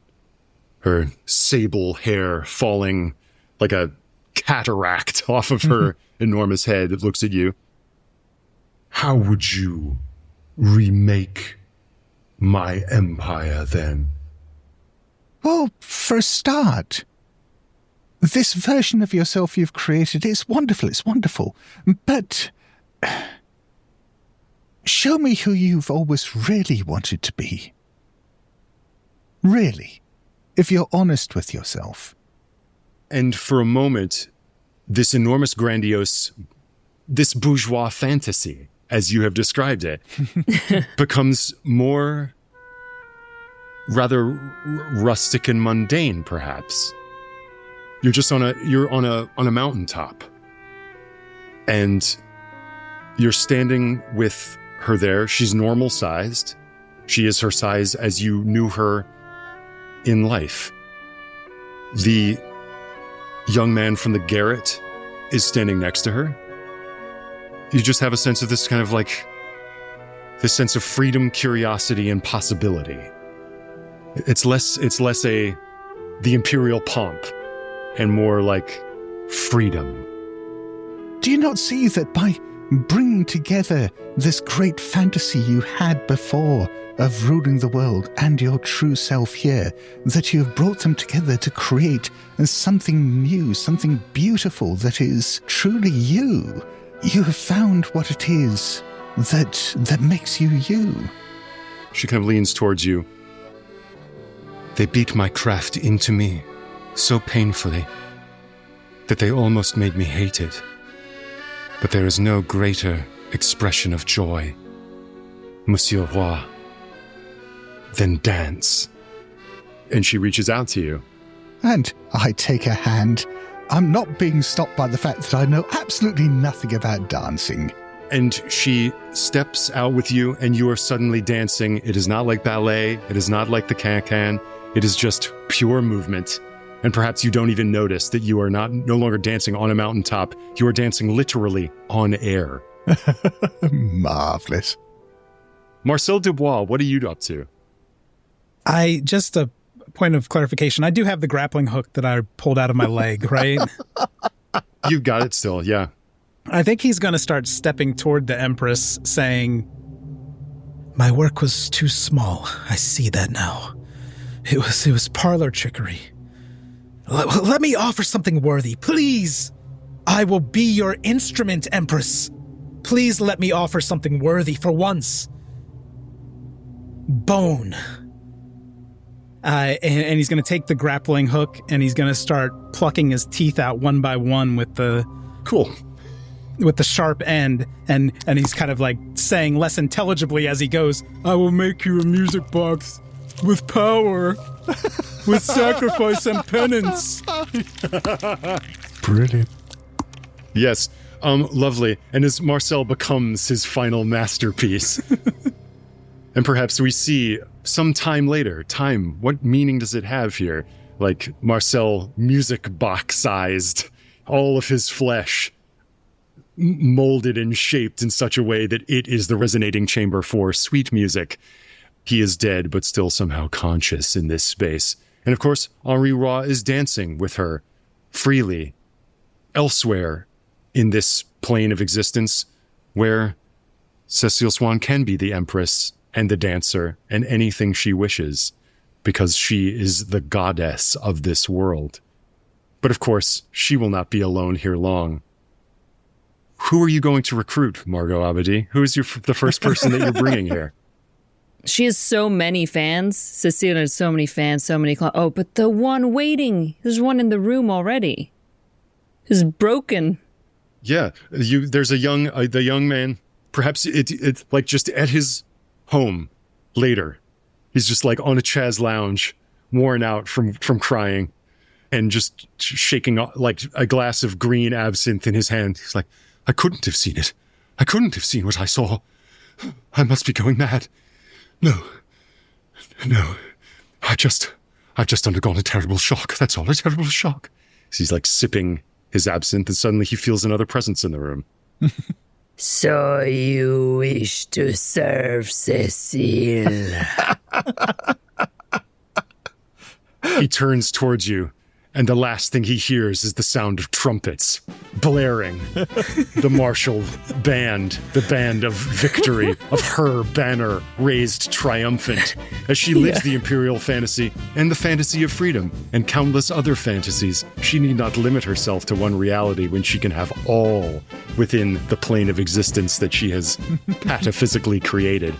her sable hair falling like a cataract off of her enormous head, looks at you. how would you remake my empire then? Well, for a start, this version of yourself you've created is wonderful, it's wonderful. But show me who you've always really wanted to be. Really, if you're honest with yourself. And for a moment, this enormous, grandiose, this bourgeois fantasy, as you have described it, becomes more rather rustic and mundane, perhaps. You're just on a mountaintop, and you're standing with her there. She's normal sized. She is her size as you knew her in life. The young man from the garret is standing next to her. You just have a sense of this kind of like, this sense of freedom, curiosity, and possibility. It's less the imperial pomp and more like freedom. Do you not see that by bringing together this great fantasy you had before of ruling the world and your true self here, that you have brought them together to create something new, something beautiful that is truly you? You have found what it is that makes you you. She kind of leans towards you. They beat my craft into me so painfully that they almost made me hate it. But there is no greater expression of joy, Monsieur Roy, than dance. And she reaches out to you. And I take her hand. I'm not being stopped by the fact that I know absolutely nothing about dancing. And she steps out with you, and you are suddenly dancing. It is not like ballet. It is not like the can-can. It is just pure movement. And perhaps you don't even notice that you are no longer dancing on a mountaintop. You are dancing literally on air. Marvelous. Marcel Dubois, what are you up to? Just a point of clarification. I do have the grappling hook that I pulled out of my leg, right? You've got it still, yeah. I think he's going to start stepping toward the Empress, saying, "My work was too small. I see that now. It was parlor trickery. Let me offer something worthy, please. I will be your instrument, Empress. Please let me offer something worthy for once. Bone." And he's going to take the grappling hook and he's going to start plucking his teeth out one by one with the sharp end, and he's kind of like saying less intelligibly as he goes, "I will make you a music box with power, with sacrifice and penance." Brilliant. Yes, lovely. And as Marcel becomes his final masterpiece. And perhaps we see some time later, what meaning does it have here? Like Marcel music box-sized, all of his flesh molded and shaped in such a way that it is the resonating chamber for sweet music. He is dead, but still somehow conscious in this space. And of course, Henri Roy is dancing with her freely elsewhere in this plane of existence where Cécile Swann can be the Empress and the dancer and anything she wishes, because she is the goddess of this world. But of course, she will not be alone here long. Who are you going to recruit, Margot Abadie? Who is the first person that you're bringing here? She has so many fans. Cecile has so many fans, so many Oh, but the one waiting. There's one in the room already. Is broken. Yeah, there's the young man. Perhaps it's like just at his home later. He's just like on a Chaz lounge, worn out from crying, and just shaking like a glass of green absinthe in his hand. He's like, "I couldn't have seen it. I couldn't have seen what I saw. I must be going mad. No. I've just undergone a terrible shock. That's all, a terrible shock." So he's like sipping his absinthe, and suddenly he feels another presence in the room. So you wish to serve Cecile? He turns towards you, And the last thing he hears is the sound of trumpets blaring. The martial band, the band of victory, of her banner raised triumphant as she lives the imperial fantasy and the fantasy of freedom and countless other fantasies. She need not limit herself to one reality when she can have all within the plane of existence that she has pataphysically created.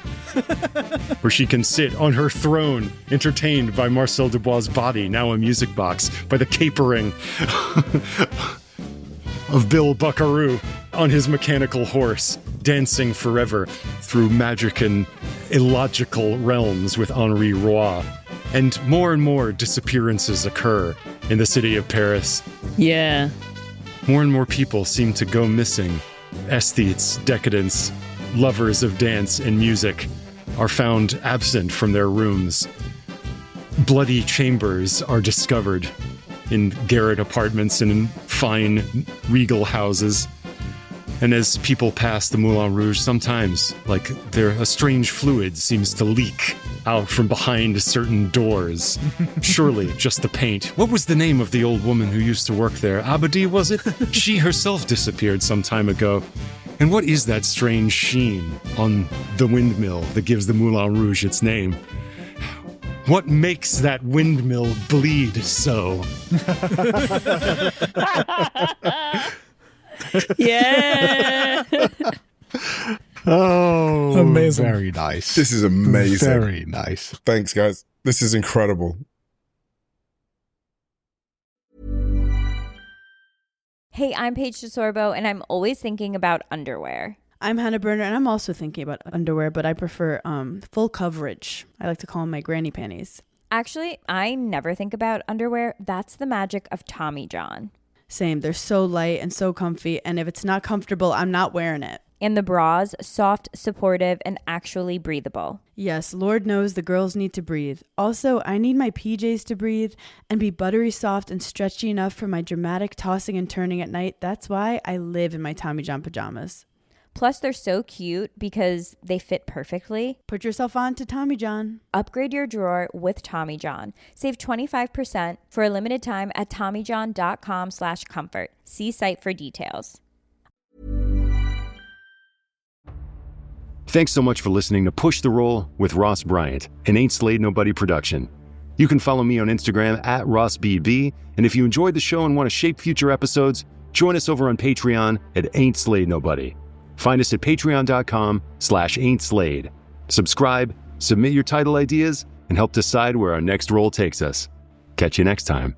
Where she can sit on her throne, entertained by Marcel Dubois' body, now a music box, by the capering of Bill Buckaroo on his mechanical horse, dancing forever through magic and illogical realms with Henri Roy. And more disappearances occur in the city of Paris. Yeah. More and more people seem to go missing. Aesthetes, decadents, lovers of dance and music are found absent from their rooms. Bloody chambers are discovered in garret apartments and in fine regal houses. And as people pass the Moulin Rouge, sometimes, a strange fluid seems to leak out from behind certain doors. Surely just the paint. What was the name of the old woman who used to work there? Abadie, was it? She herself disappeared some time ago. And what is that strange sheen on the windmill that gives the Moulin Rouge its name? What makes that windmill bleed so? Yeah. Oh, amazing. Very nice. This is amazing. Very nice. Thanks, guys. This is incredible. Hey, I'm Paige DeSorbo, and I'm always thinking about underwear. I'm Hannah Berner, and I'm also thinking about underwear, but I prefer full coverage. I like to call them my granny panties. Actually, I never think about underwear. That's the magic of Tommy John. Same. They're so light and so comfy, and if it's not comfortable, I'm not wearing it. And the bras, soft, supportive, and actually breathable. Yes, Lord knows the girls need to breathe. Also, I need my PJs to breathe and be buttery soft and stretchy enough for my dramatic tossing and turning at night. That's why I live in my Tommy John pajamas. Plus, they're so cute because they fit perfectly. Put yourself on to Tommy John. Upgrade your drawer with Tommy John. Save 25% for a limited time at TommyJohn.com/comfort. See site for details. Thanks so much for listening to Push the Roll with Ross Bryant, an Ain't Slayed Nobody production. You can follow me on Instagram at RossBB, and if you enjoyed the show and want to shape future episodes, join us over on Patreon at Ain't Slayed Nobody. Find us at patreon.com/ain'tslayed. Subscribe, submit your title ideas, and help decide where our next roll takes us. Catch you next time.